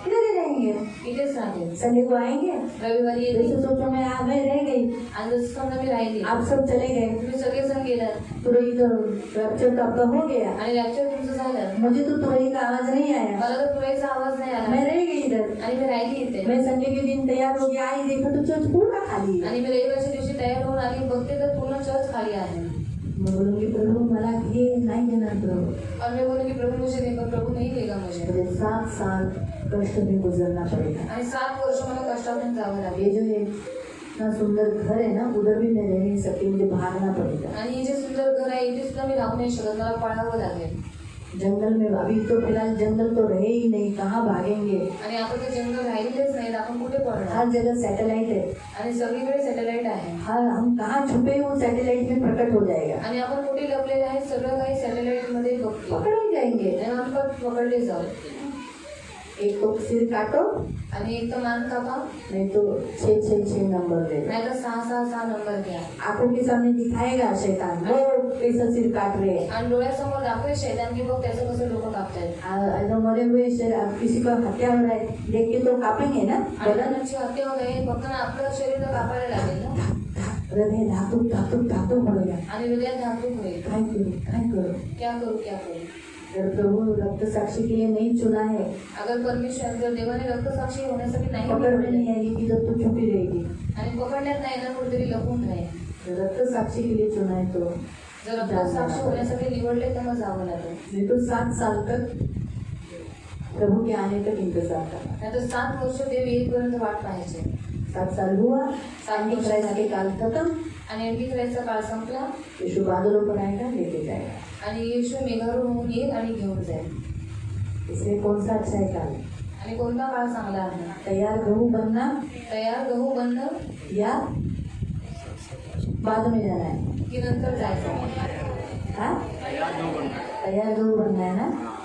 किधर ही रहेंगे? इथेच राहतील. संडे को आएंगे. रविवारी येतील. जैसे सोचो मैं आ मैं रह गई, आणि जसं समजा मी राहिली, आप सब चले गए, तुम्ही सगळेजण गेलात तुरई तो रैप्चर तो आपका हो गया. आणि रॅप्चर तुमचं झालं. मुझे तो तुरई का आवाज नहीं आया, मला तर तुळेचा आवाज नाही आला मैं रह गई इधर. आणि मी राहिली इथे. मैं संडे के दिन तैयार हो गया, आई देखो तो चर्च पूरा खाली है. आणि मी रविवारच्या दिवशी तयार होऊन आली, बघते तर पूर्ण चर्च खाली आहे. मैं बोलूंगी प्रभु मला ये नहीं देना प्रभु. और मैं बोलूंगी प्रभु मुझे नहीं, पर प्रभु नहीं देगा मुझे. मुझे 7 साल कष्ट में गुजरना पड़ेगा. आणि 7 वर्ष मला कष्टातून जावं लागेल. ये जो है इतना सुंदर घर है ना, उधर भी मैं रह नहीं सकती, मुझे भागना पड़ेगा. आणि हे जे सुंदर घर आहे इथे सुद्धा मी राहू नाही शकत, मला पळावं लागेल. जंगल में अभी तो फिलहाल जंगल तो रहे ही नहीं, कहाँ भागेंगे. आणि आपण ते जंगल राहिलेच नाहीत, आपण कुठे पळणार. हर जगह सैटेलाइट है. आणि सगळीकडे सॅटेलाइट आहे. हर हम कहाँ छुपे वो सैटेलाइट में प्रकट हो जाएगा. आणि आपण कुठे लपलेले आहे सगळं काही सॅटेलाइट मध्ये बघतो. पकड़े जाएंगे. आणि आपण पकडले जाऊ. एक तो सिर काटो, आणि एक तर मान कापा, नहीं तो 666 नंबर ले लो. नाही तर 666 नंबर घ्या. आंखों के सामने दिखाएगा शैतान, वो कैसा सिर काट रहे हैं. आणि डोळ्यासमोर दाखवेल शैतान की बघ त्याचं कसं डोकं कापतायत. जो मरे हुए किसी का हत्या हो रहा है देख के तो कापेंगे ना. आणि त्यांची हत्या हो गई फक्त ना आपलं शरीर तर कापायला लागेल ना. हृदय धातु धातु धातु पड़ेगा. आणि हृदयात धातू होईल. काय करो. क्या करू क्या करू. अगर प्रभु रक्त साक्षी के लिए नहीं चुना है, अगर परमेश्वर जर देवाने रक्तसाक्षी होण्यासाठी नाही पकड़ में निवडले नहीं आएगी तो तू छुपी रहेगी. आणि पकडण्यात नाही ना कुठेतरी लपून राहील. रक्त साक्षी के लिए चुना है तो जर रक्तसाक्षी होण्यासाठी निवडले तर मग जावं लागेल. नहीं तो 7 साल तक प्रभु के आने तक इंतजार करना. नाही तर 7 वर्ष देव येईपर्यंत वाट पाहायची. 7 साल हुआ, वर्ष क्राइस्ट के काल खत्म, आणि एंटीख्राइस्टचा काळ संपला यीशु बादलों पर आएगा, लेके जाएगा। आणि येशू मेघावर होऊन येईल आणि घेऊन जाईल। इसलिए कौन सा अच्छा है काल? आणि कोणता काळ चांगला आहे? तैयार गहू बनना तयार गहू बनणं या बाद में जाना है? की नंतर जायचं? हाँ, तैयार गहू बनना है ना।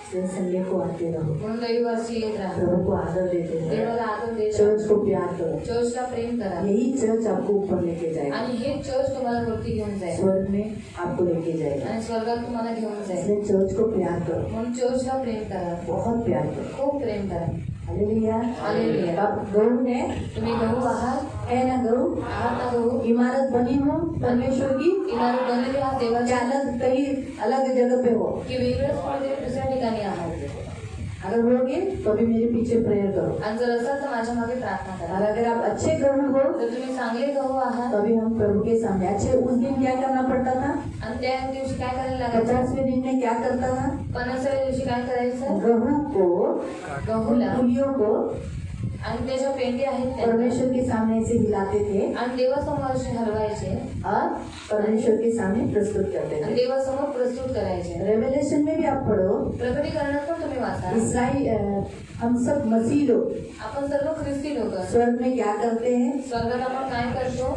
इसलिए संडे को आते रहो, म्हणून रविवारची येत राहा, प्रभु को आदर देते रहो, देवाला आदर देत राहा, चर्च को प्यार करो। चर्चला प्रेम करा यही चर्च आपको ऊपर लेके जाएगा, आणि हे चर्च तुम्हाला वरती घेऊन जाईल स्वर्ग में आपको लेके जाएगा। आणि स्वर्गात तुम्हाला घेऊन जाईल। इसलिए चर्च को प्यार करो, म्हणून चर्चला प्रेम करा, बहुत प्यार करो। खूप प्रेम करा। Hallelujah, hallelujah. आप गहू है तुम्ही गहू आहात, ना गहू, आहात ना गहू? इमारत बनी हो परमेश्वर की, इमारत बनलेली आहात कि देवाच्या, अलग कहीं अलग जगह पे हो। की वेगळंच कुठेतरी दुसऱ्या ठिकाणी आहात? अगर होगे तो भी मेरे पीछे प्रेयर करो। आणि जर असाल तर माझ्या मागे प्रार्थना और करा। अगर आप अच्छे गहू हो जर तुम्ही चांगले गहू आहात तो भी हम प्रभु के सामने अच्छे। उस दिन क्या करना पड़ता था? आणि त्या दिवशी काय करायला लागायचं? 50वें दिन में क्या करता था? 50व्या दिवशी काय करायचं? गहू को, गहूला पुलियों को आणि त्याच्या पेंडी आहेत त्या परमेश्वर के सामने से हिलाते थे आणि देवासमोर असे हलवायचे और परमेश्वर के सामने प्रस्तुत करते आणि थे। देवासमोर प्रस्तुत करायचे। रेवलेशन में भी आप पढ़ो, प्रकटीकरणात पण तुम्ही वाचा, इसराइल हम सब मसीह लोग आपण सर्व ख्रिस्ती लोक स्वर्ग में क्या करते हैं? स्वर्गात आपण काय करतो?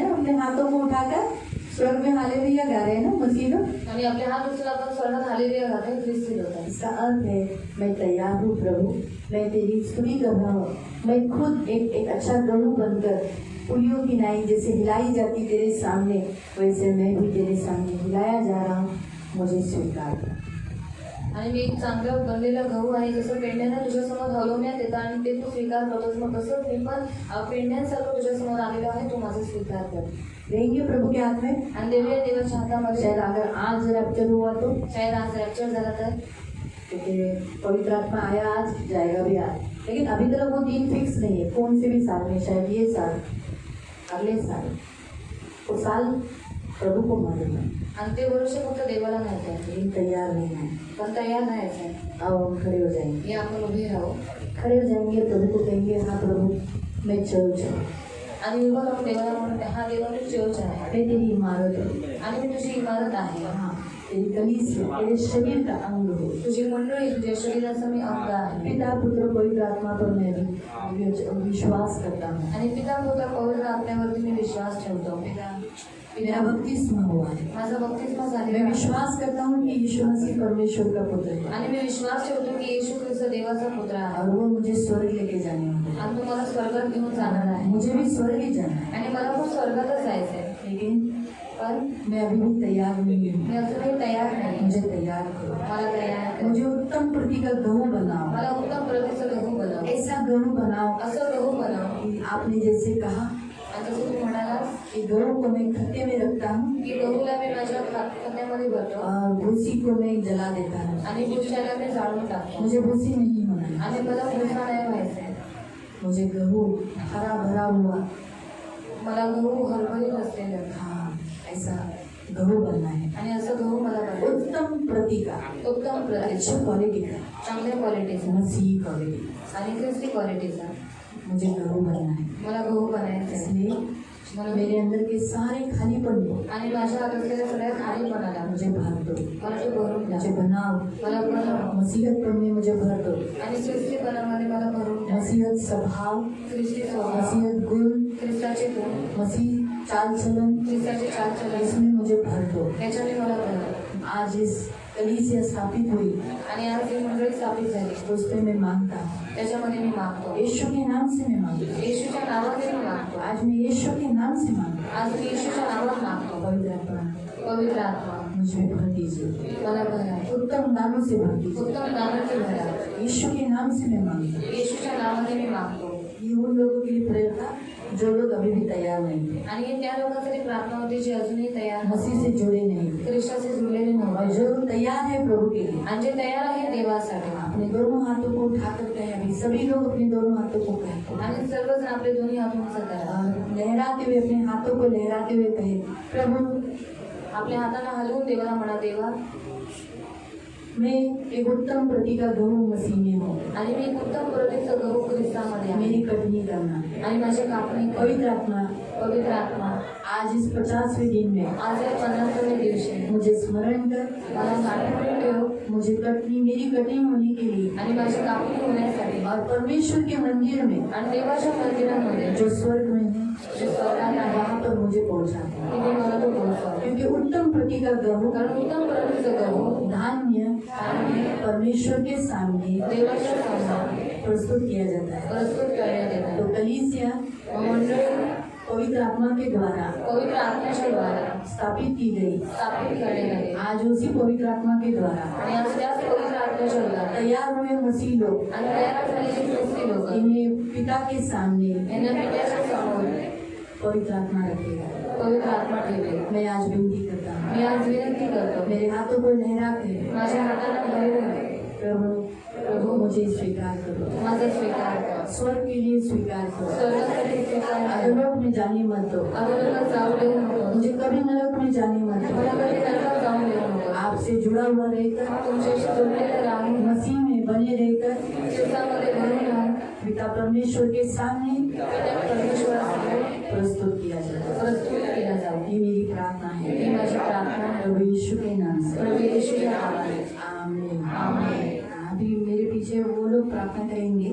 अपने हाथों को उठाकर स्वर्ग में हालेलुया गा रहे हैं ना मसीह लोग। आणि आपले हात उचलून आपण स्वर्गात हालेलुया गातो ख्रिस्ती लोक। इसका अर्थ है मैं तैयार हूँ प्रभु, मैं तेरी स्तुति कर रहा हूँ। मैं खुद एक अच्छा गहू बनकर पुलियों की नाई जैसे हिलाई जाती तेरे सामने, वैसे मैं भी तेरे सामने हिलाया जा रहा हूँ, मुझे स्वीकार कर। आणि मी एक चांगला बनलेला गहू आहे, जसं पेंढ्यांना तुझ्यासमोर हलवण्यात येतं आणि ते तू स्वीकार करतोस, मग तसंच मी पण पेंढ्यांसारखं तुझ्यासमोर आलेलो आहे, तू माझा स्वीकार कर। रहेंगे प्रभु के हाथ में। आणि देवीय देवाच्या हातामध्ये शायद अगर आज रैप्चर हुआ तो, शायद आज रॅप्चर झाला तर, क्योंकि पवित्र आत्मा आया आज, जाएगा भी आज, लेकिन अभी तक वो दिन फिक्स नहीं है। कौन से भी साल में, शायद ये साल, अगले साल, वो साल प्रभु को मालूम है, आणि ते वर्ष फक्त देवाला माहिती आहे। लेकिन तैयार नहीं है। पण तयार राहायचं आहे। अब हम खड़े हो जाएंगे, हे आपण उभे राहू खड़े हो जाएंगे, प्रभु को कहेंगे हाँ प्रभु मैं चर्च हूँ, आणि उभं राहून देवाला म्हणून हा देवा तू चर्च आहे मैं तेरी इमारत हूँ, आणि मी तुझी इमारत आहे, हाँ तेरी कलीसिया, तेरे शरीर का अंग हो। तुझी मंडळी, तुझ्या शरीराचं मी अंग आहे। पिता पुत्र पवित्र आत्मा पर मैं भी विश्वास करता हूँ, आणि पिता पुत्र पवित्र आत्म्यावरती मी विश्वास ठेवतो। मेरा बपतिस्मा हुआ है। माझा बपतिस्मा मैं झालेला आहे विश्वास करता हूँ कि यीशु मसीह परमेश्वर का पुत्र है आणि मी विश्वास ठेवतो की येशू ख्रिस्त देवाचा पुत्र आहे और वो मुझे स्वर्ग लेके जाने वाला है। आणि तो मला स्वर्गात घेऊन जाणार आहे मुझे भी स्वर्ग ही जाना है, आणि मला पण स्वर्गातच जायचं आहे। लेकिन पण मैं अभी भी तैयार नहीं हूँ। मी अजूनही तयार नाही, मुझे तैयार करो, मला तयार कर। मुझे उत्तम प्रति का गहू बनाओ, मला उत्तम प्रतीचं गहू बनव, ऐसा गहू बनाओ असं गहू बनव। कि आपने जैसे कहा आणि जसं तू म्हणालास कि गहू को मैं खत्ते में रखता हूँ की गहूला मी माझ्या खाण्यामध्ये भरतो और भूसी को मैं जला देता हूँ। आणि भुशाला मी जाळून टाकतो मुझे भूसी नहीं होना है, आणि मला भुसा नाही व्हायचंय। मुझे गहू हरा भरा हुआ, मला गहू हरभरीत असलेलं, हाँ ऐसा गहू बनना है, आणि असं गहू मला बनवायचं। उत्तम प्रति का, उत्तम प्रतीचं, अच्छी क्वालिटी का, चांगल्या क्वालिटीचा मसीही क्वालिटी, आणि ख्रिस्ती क्वालिटीचा मुझे गहू बनना है। मला गहू बनायचा आहे। इसलिए म्हणून मेरे अंदर के सारे खालीपन को आणि माझ्या हात असलेल्या सगळ्या खालीपणाला मुझे भर दो, मला ते भरून द्या, मुझे बनाओ, मला बनव मसीहत में मुझे भर दो, आणि ख्रिस्तीपणामध्ये मला भरून द्या। मसीहत स्वभाव, ख्रिस्ती स्वभाव, मसीहत गुण, ख्रिस्ताचे गुण, मसीह चाल चलन, ख्रिस्ताचे चालचलन, इसमें मुझे भर दो। त्याच्याने मला बनव। आज इस कलीसिया स्थापित हुई, आणि आज ही मंडळी स्थापित झाली, उस पे मैं मांगता हूँ, त्याच्यामध्ये मी मागतो, यीशु के नाम से मैं मांगता हूँ। येशूच्या नावाने मी मागतो। आज मैं यीशु के नाम से मांगता हूँ। आज मी येशूच्या नावात मागतो। पवित्र आत्मा पवित्र आत्मा मुझे भर दीजिए, मला भरा, उत्तम दानों से भर दीजिए। उत्तम नावाने भरा, यीशु के नाम से मैं मांगता हूँ। येशूच्या नावाने मी मागतो। ये उन लोगों के लिए प्रेयर था जो लोग अभी भी तैयार नहीं थे, आणि त्या लोकांसाठी प्रार्थना होती जे अजूनही तयार नव्हते, मसीह से जुड़े नहीं थे, ख्रिस्ताशी जुळलेले और नव्हते जो लोग तैयार है प्रभु के लिए, आणि जे तयार आहे देवासाठी. अपने दोनों हाथों को उठाकर कहे, अभी सभी लोग अपने दोनों हाथों को कहे आणि सर्वजण आपले दोन्ही हात उंच करा. और लहराते हुए अपने हाथों को लहराते हुए कहे, प्रभु आपल्या हाताला हलवून देवाला म्हणा, देवा मैं एक उत्तम प्रति का गहू मसीह में हूँ, आणि मी एक उत्तम प्रतीचं गहू ख्रिस्तामध्ये आहे मेरी कटनी करना. आणि माझी कापणी कर. पवित्र आत्मा, पवित्र आत्मा आज इस 50वें दिन में आज या 50व्या दिवशी मुझे स्मरण कर, मला साठवून ठेव मुझे मेरी कटनी होने के लिए आणि माझी कापणी होण्यासाठी और परमेश्वर के मंदिर में आणि देवाच्या मंदिरामध्ये जो स्वर्ग में है जे स्वर्गात आहे वहाँ पर मुझे पहुँचा दे. तिथे मला तो पोहोचव. क्योंकि उत्तम प्रति का गहू कारण उत्तम प्रतीचं गहू धान्य आणि परमेश्वर के सामने देवाच्या समोर प्रस्तुत किया जाता है. प्रस्तुत करण्यात येतात. तो कलीसिया मंडळी पवित्र आत्मा के द्वारा पवित्र आत्म्याच्या द्वारा स्थापित की गई. स्थापित करण्यात आले आज उसी पवित्र आत्मा के द्वारा आणि आज त्याच पवित्र आत्म्याच्या द्वारा तैयार हुए मसीह लोग आणि तयार झालेली ख्रिस्ती लोक इन्हें पिता के सामने यांना पित्याच्या समोर पवित्र आत्मा रखेगा. पवित्र आत्मा ठेवेल. मैं आज विनती करता हूँ, मी आज विनंती करतो, मेरे हाथों को लहरा के माझ्या हाताला हलवून प्रभु मुझे स्वीकार करो, माझा स्वीकार कर. स्वर्ग के लिए स्वीकार करो, स्वर्गासाठी स्वीकार कर. अधोलोक में जाने मत दो, अधोलोकात जाऊ देऊ नको. मुझे कभी नरक में जाने मत मला दो. कधी नरकात जाऊ देऊ नको. आपसे जुड़ा हुआ रहकर, तुमच्याशी जोडलेलं राहून मसीह में बने रहकर ख्रिस्तामध्ये बनून राहून पिता परमेश्वर के सामने पिता परमेश्वरासमोर प्रस्तुत किया जाए. प्रस्तुत केला जाऊ. ये मेरी प्रार्थना है ही माझी प्रार्थना आहे. प्रभु यीशु के नाम से. प्रभू येशू या नावाने. आमीन. आमीन. अभी मेरे पीछे वो लोग प्रार्थना करेंगे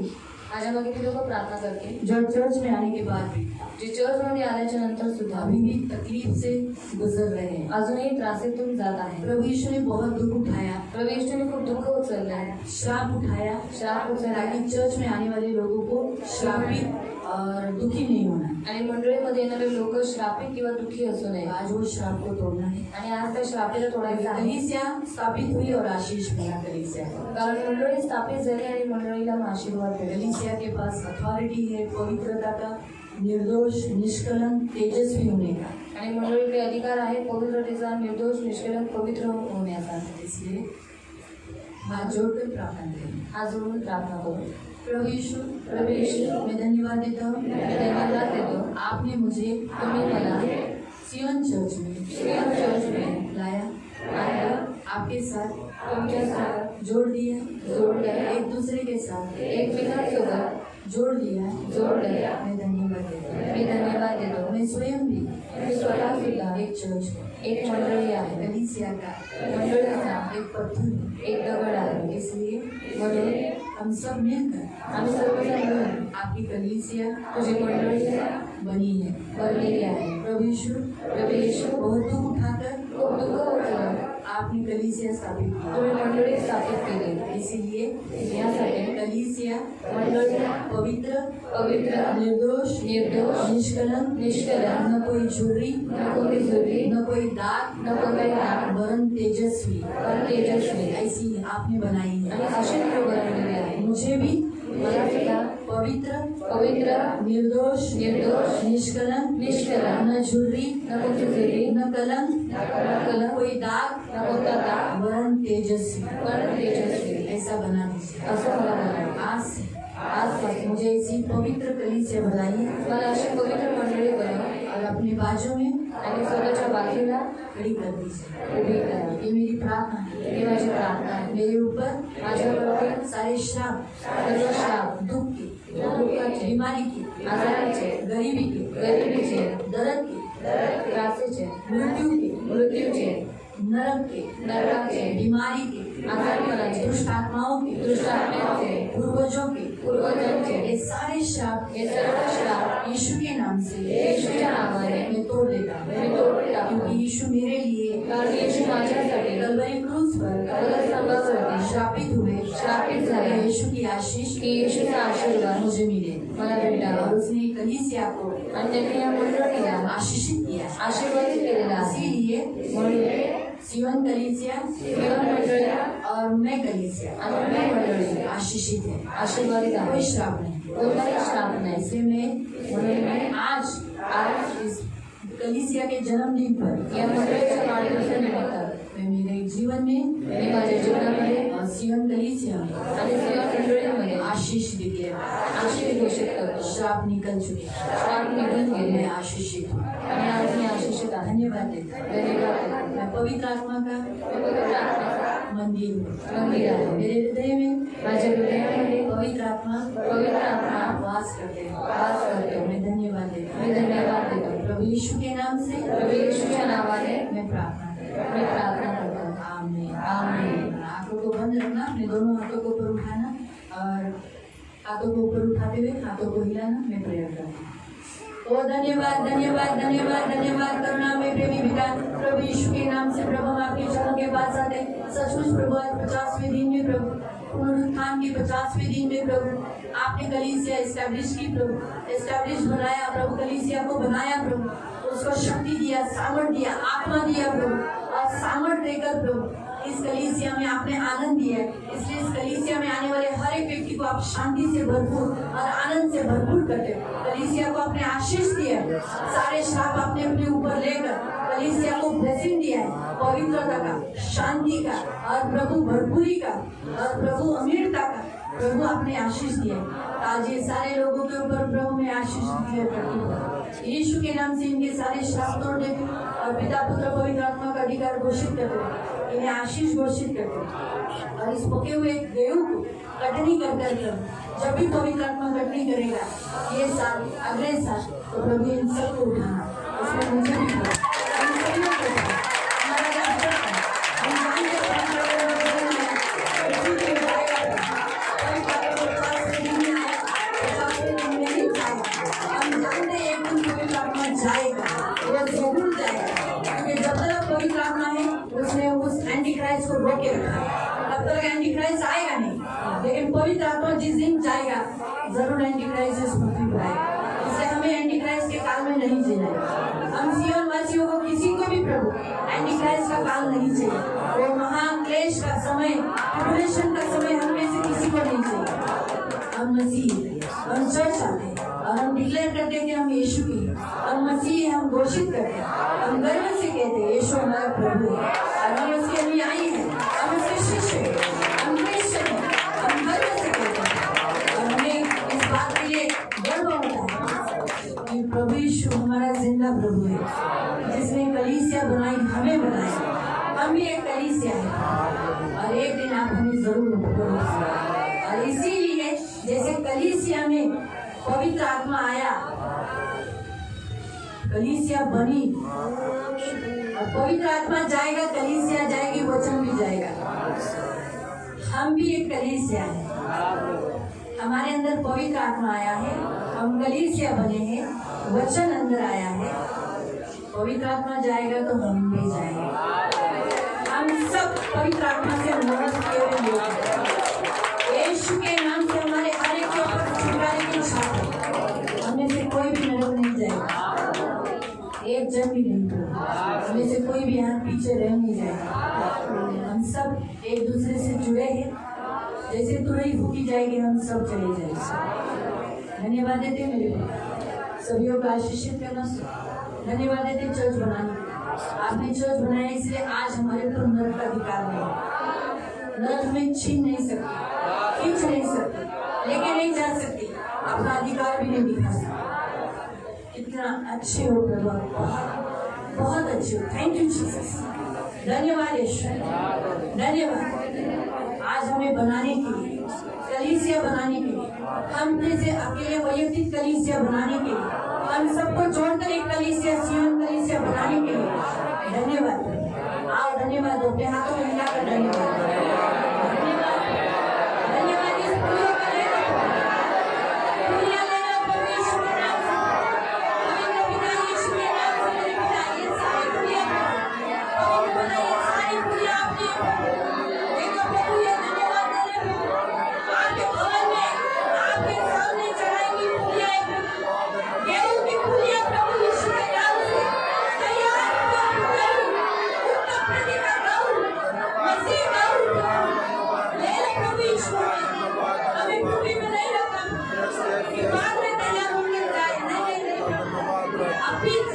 माझ्या मागे ती लोक प्रार्थना करते जो चर्च में आने के बाद भी जे चर्चमध्ये आल्याच्या नंतर सुद्धा अभी भी तकलीफ से गुजर रहे हैं. अजूनही त्रासीतून जात आहे. प्रभु यीशु ने बहुत दुख उठाया, प्रभू येशूने खूप दुःख उचललं आहे, श्राप उठाया, श्राप उचलला ताकि आहे चर्च में आने वाले लोगों को श्रापित और दुखी नहीं होना. आणि मंडळीमध्ये येणारे लोक श्रापित किंवा दुःखी असू नये. आज वो श्राप को तोड़ना है. आणि आज त्या श्रापीला तोडायचं आहे. कलीसिया स्थापित हुई और आशीष मिला कलीसिया. कारण मंडळी स्थापित झाली आणि मंडळीला आशीर्वाद भेटले. कलीसिया के पास अथॉरिटी है पवित्रता का, निर्दोष, निष्कलंक, तेजस्वी होने का. आणि मंडळीकडे अधिकार आहे पवित्रतेचा, निर्दोष, निष्कलंक, पवित्र होण्याचा. इसलिए हाथ जोड़कर प्रार्थना करें. हात जोडून प्रार्थना करू. प्रभु यीशु, प्रभु येशू, मैं धन्यवाद देता हूँ, मी धन्यवाद देतो. आपने मुझे तुम्ही मला सियोन चर्च में सियोन चर्च में लाया, आया, आपके साथ तुमच्या सोबत जोड़ दिया, जोडलं, एक दूसरे के साथ एकमेकांसोबत जोड़ दिया. जोडलं. मैं धन्यवाद देता हूँ. मी धन्यवाद देतो. मैं स्वयं भी मी स्वतः सुद्धा एक चर्च हूँ, एक मंडळी आहे. कलीसिया का मंडळीचा एक पत्थर हूँ. एक दगड आहे. इसलिए म्हणून हम सब मिलकर आम्ही सर्वजण मिळून आपकी कलीसिया तुझी मंडळी बनी है. बनलेली आहे. प्रभु यीशु, प्रभू येशू, बहुत दुख उठाकर खूप दुःख उचलून आपने कलीसिया स्थापित किया. तुम्ही मंडळी स्थापित केली. इसीलिए यासाठी कलीसिया मंडळीला पवित्र, पवित्र, निर्दोष, निर्दोष, निष्कलंक, निष्कलंक, न कोई झुर्री, न कोणती चोरी, न कोई दाग, न कोणताही राग, वरन तेजस्वी पण तेजस्वी ऐसी आपने बनाई आणि है. अशी तुम्ही बनवलेली आहे. मुझे भी मला सुद्धा पवित्र, पवित्र, निर्दोष, निर्दोष, निष्कलंक, निष्कलंक, न झुर्री, न कोणती चोरी, न कलंक, न कोई दाग, न कोणता दाग, वरन तेजस्वी पण तेजस्वी ऐसा बना दीजिए. असं मला म्हणाले. आज से आजपासून मुझे ऐसी पवित्र कलीसिया बनाइए मला अशी पवित्र मंडळी बनव और अपने बाजू में आणि स्वतःच्या बाजूला खड़ी कर दीजिए. उभी करा. ये मेरी प्रार्थना है. ही माझी प्रार्थना आहे. मेरे ऊपर माझ्याबरोबर सारे श्राप, सर्व श्राप, दुख की, दुःखाचे, बीमारी की, आजाराचे, गरीबी की, गरिबीचे, दर्द की, त्रासीचे, मृत्यू की, मृत्यूचे, नरक के, नरकाचे, बीमारी के, आजारपणाचे, दुष्ट आत्माओं के, दुष्ट आत्म्यांचे, पूर्वजों के, पूर्वजांचे, ये सारे श्राप हे सर्व श्राप यीशु के नाम से येशूच्या नावाने मैं तोड़ देता हूँ. मी तोडून टाकतो. क्योंकि यीशु मेरे लिए कारण येशू माझ्यासाठी कलवरी क्रूस पर कलवरी श्रापित हुए, श्रापित झाले. यीशु की आशीष की येशूचा आशीर्वाद मुझे मिले मला भेटावा. और उसने कलीसिया को आणि त्यांनी या मंडळीला आशीषित किया. आशीर्वादित केलेला आहे. इसीलिए म्हणून सियोन कलीसिया सियोन मंडळी और मैं कलीसिया आणि मी मंडळी आशीषित है. आशीर्वादित कोई आहे. श्राप नहीं. कोणताही श्राप नाही। ऐसे में मैं आज इस कलीसिया के जन्मदिन पर या मंडळीच्या वाढदिवसानिमित्त मैं मेरे जीवन में मी माझ्या जीवनामध्ये और सियन कलीसिया में आणि सेवा मंडळीमध्ये आशीष डिक्लेअर आशीष घोषित करतो। श्राप निकल चुके श्राप निघून मैं गेले आशीषित हूँ। आणि आज मी आशीषित आहे। धन्यवाद देता हूँ। धन्यवाद देतो। मैं पवित्र आत्मा का मी पवित्र आत्म्याचा मंदिर हूँ। मंदिर आहे। मेरे हृदय में माझ्या हृदयामध्ये पवित्र आत्मा वास करते हैं। वास करते। मैं धन्यवाद देता मी धन्यवाद देतो। हूँ। प्रभु यीशु के नाम से प्रभू येशूच्या नावाने मैं प्रार्थना करता हूँ। मी प्रार्थना करतो। आमीन। आमीन। आंखों को बंद रखना, अपने दोनों हाथों को ऊपर उठाना और हाथों को ऊपर उठाते हुए हाथों को हिलाना। मैं प्रेयर करता हूँ। ओ धन्यवाद धन्यवाद धन्यवाद धन्यवाद करना मैं प्रेमी पिता प्रभु यीशु के नाम से प्रभु हम आपके चरणों के पास आते सचमुच प्रभु आज 50वें दिन में प्रभु पुनरुत्थान के 50वें दिन में प्रभु आपने कलीसिया एस्टैब्लिश की प्रभु एस्टैब्लिश बनाया प्रभु कलीसिया को बनाया प्रभु उसको शक्ति दिया सामर्थ दिया आत्मा दिया प्रभु और सामर्थ देकर प्रभु इस कलीसिया में आपने आनंद दिया है इसलिए इस कलीसिया में आने वाले हर एक व्यक्ति को आप शांति से भरपूर और आनंद से भरपूर करते हो कलीसिया को आपने आशीष दिया है सारे श्राप आपने अपने ऊपर लेकर कलीसिया को ब्लेसिंग दिया है पवित्रता का शांति का और प्रभु भरपूरी का और प्रभु अमीरता का प्रभु आपने आशीष दिया है आज ये सारे लोगों के ऊपर प्रभु मैं आशीष डिक्लेयर करती हूँ यीशु के नाम से इनके सारे श्राप तोड़ देती हूँ और पिता पुत्र पवित्र आत्मा का अधिकार घोषित करते हूँ इन्हें आशीष घोषित करते हूँ और इस पके हुए गेहूं को कटनी कर जब भी पवित्र आत्मा कटनी करेगा ये साल अगले साल तो प्रभु इन सबको उठाना उसमें मुझे भी इन सभी को उठाना। हमारा राष्ट्र है, हम जानते हैं पवित्र आत्मा 50वें दिन में आया, 50वें दिन में नहीं जाएगा। हम जानते हैं एक दिन पवित्र आत्मा जाएगा, वो जरूर जाएगा क्योंकि जब तक पवित्र आत्मा है उसने उस एंटी क्राइस्ट को रोके रखा है तब तक एंटी क्राइस्ट आएगा नहीं लेकिन पवित्र आत्मा जिस दिन जाएगा जरूर एंटी क्राइस्ट इस पृथ्वी पर आएगा इसलिए हमें एंटी क्राइस्ट के काल में नहीं जीना है हम सिय्योन वासियों को किसी को भी प्रभु एंटी क्राइस्ट का काल नहीं चाहिए वो महाक्लेश का समय ट्रिब्यूलेशन का समय हम में से किसी को नहीं चाहिए हम मसीह हम चर्च आते हैं और हम डिक्लेयर करते हैं कि हम यीशु की और मसीह हम घोषित करते हैं हम गर्व से कहते हैं यीशु हमारा प्रभु है और हम उसके अनुयायी हैं हम उसके शिष्य हैं हम क्रिश्चियन हैं हम गर्व से कहते हैं और हमें इस बात के लिए गर्व होता है कि प्रभु यीशु हमारा जिंदा प्रभु है जिसने कलीसिया बनाई हमें बनाया हम भी एक कलीसिया है और एक दिन आप हमें जरूर उठाएंगे और इसीलिए जैसे कलीसिया में पवित्र आत्मा आया कलीसिया बनी और पवित्र आत्मा जाएगा कलीसिया जाएगी वचन भी जाएगा हम भी एक कलीसिया है हमारे अंदर पवित्र आत्मा आया है हम कलीसिया बने हैं वचन अंदर आया है पवित्र आत्मा जाएगा तो हम भी जाएंगे हम सब पवित्र आत्मा से मदद किए हुए लोग हैं यीशु के नाम से हमारे हर एक के ऊपर छुटकारे की छाप है हमें से कोई भी नरक नहीं जाएगा एक जन भी नहीं होगा हमें से कोई भी हाथ पीछे रह नहीं जाएगा हम सब एक दूसरे से जुड़े हैं जैसे तुरई फूकी जाएगी हम सब चले जाएंगे धन्यवाद देते मेरे सभी को आशीषित करना धन्यवाद देते चर्च बनाने आपने चर्च बनाया इसलिए आज हमारे ऊपर नरक का अधिकार नहीं नरक हमें छीन नहीं सकती खींच नहीं सकती लेके नहीं जा सकती अपना अधिकार भी नहीं दिखा सकती कितना अच्छे हो प्रभु बहुत अच्छे हो थैंक यू जीसस धन्यवाद ईश्वर धन्यवाद आज हमें बनाने के लिए कलीसिया बनाने के लिए हम जैसे अकेले वैयक्तिक कलीसिया बनाने के लिए हम सबको जोड़कर एक कलीसिया सिय्योन कलीसिया बनाने के लिए धन्यवाद आओ धन्यवाद अपने हाथों में मिलाकर धन्यवाद मसीह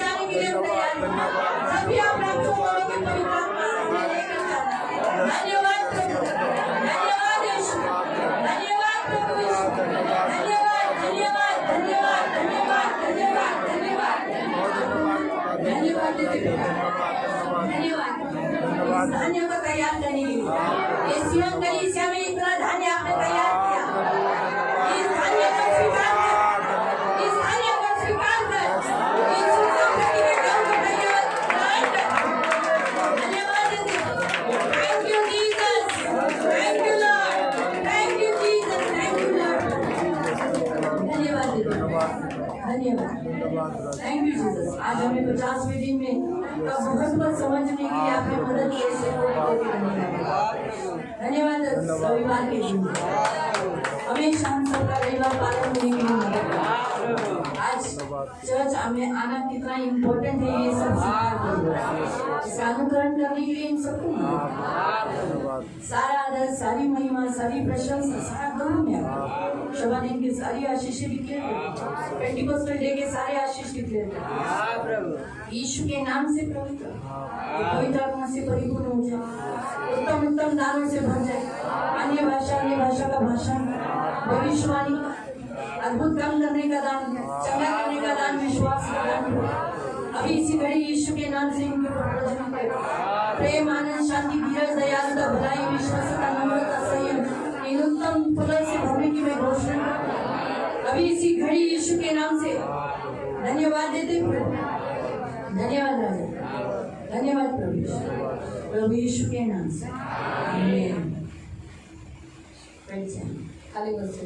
जाने के लिए हम तैयार हैं। जब भी आप राष्ट्र बोलोगे पवित्र आत्मा हमें लेकर जाना है। धन्यवाद प्रभु, धन्यवाद यीशु, धन्यवाद प्रभु यीशु, धन्यवाद धन्यवाद धन्यवाद धन्यवाद धन्यवाद धन्यवाद धन्यवाद देते धन्यवाद धान्य को तैयार करने के लिए ये सियोन कलीसिया में इतना धान्य आपने तैयार किया। इस धान्य को स्वीकार कर, इस धान्य को स्वीकार कर, इस प्रति बेटाओं को धन्यवाद देते thank you Jesus, thank you Lord, thank you Jesus, thank you Lord. धन्यवाद देते धन्यवाद थैंक यू जीसस। आज हमें 50वें दिन में का महत्व समझने के लिए आपने मदद की। धन्यवाद रविवार के दिन हमेशा हम सबका रविवार पालन होने के लिए मदद करें। आज चर्च हमें आना कितना इम्पोर्टेंट है ये सब इसका अनुकरण करने के लिए इन सबको सारा आदर, सारी महिमा, सारी प्रशंसा, सारा गौरव में शबा दिन की सारी आशीष डिक्लेयर करते, पेंटिकोस्टल डे के सारे आशीष डिक्लेयर करते। यीशु के नाम से पवित्र आत्मा से परिपूर्ण हो जाए, उत्तम उत्तम दानों से भर जाए, अन्य भाषा का भाषण, भविष्यवाणी, अद्भुत काम करने का दान, चंगा करने का दान, विश्वास का दान। अभी इसी घड़ी यीशु के नाम से इनके प्रयोजन करें। प्रेम, आनंद, शांति, धीरज, दयालुता, भलाई, विश्वासता, नम्रता, संयम, इन उत्तम फलों से भरने की मैं घोषणा करता हूं। अभी इसी घड़ी यीशु के नाम से धन्यवाद देते धन्यवाद राजा, धन्यवाद प्रभु यीशु के नाम से आमीन। खाली बस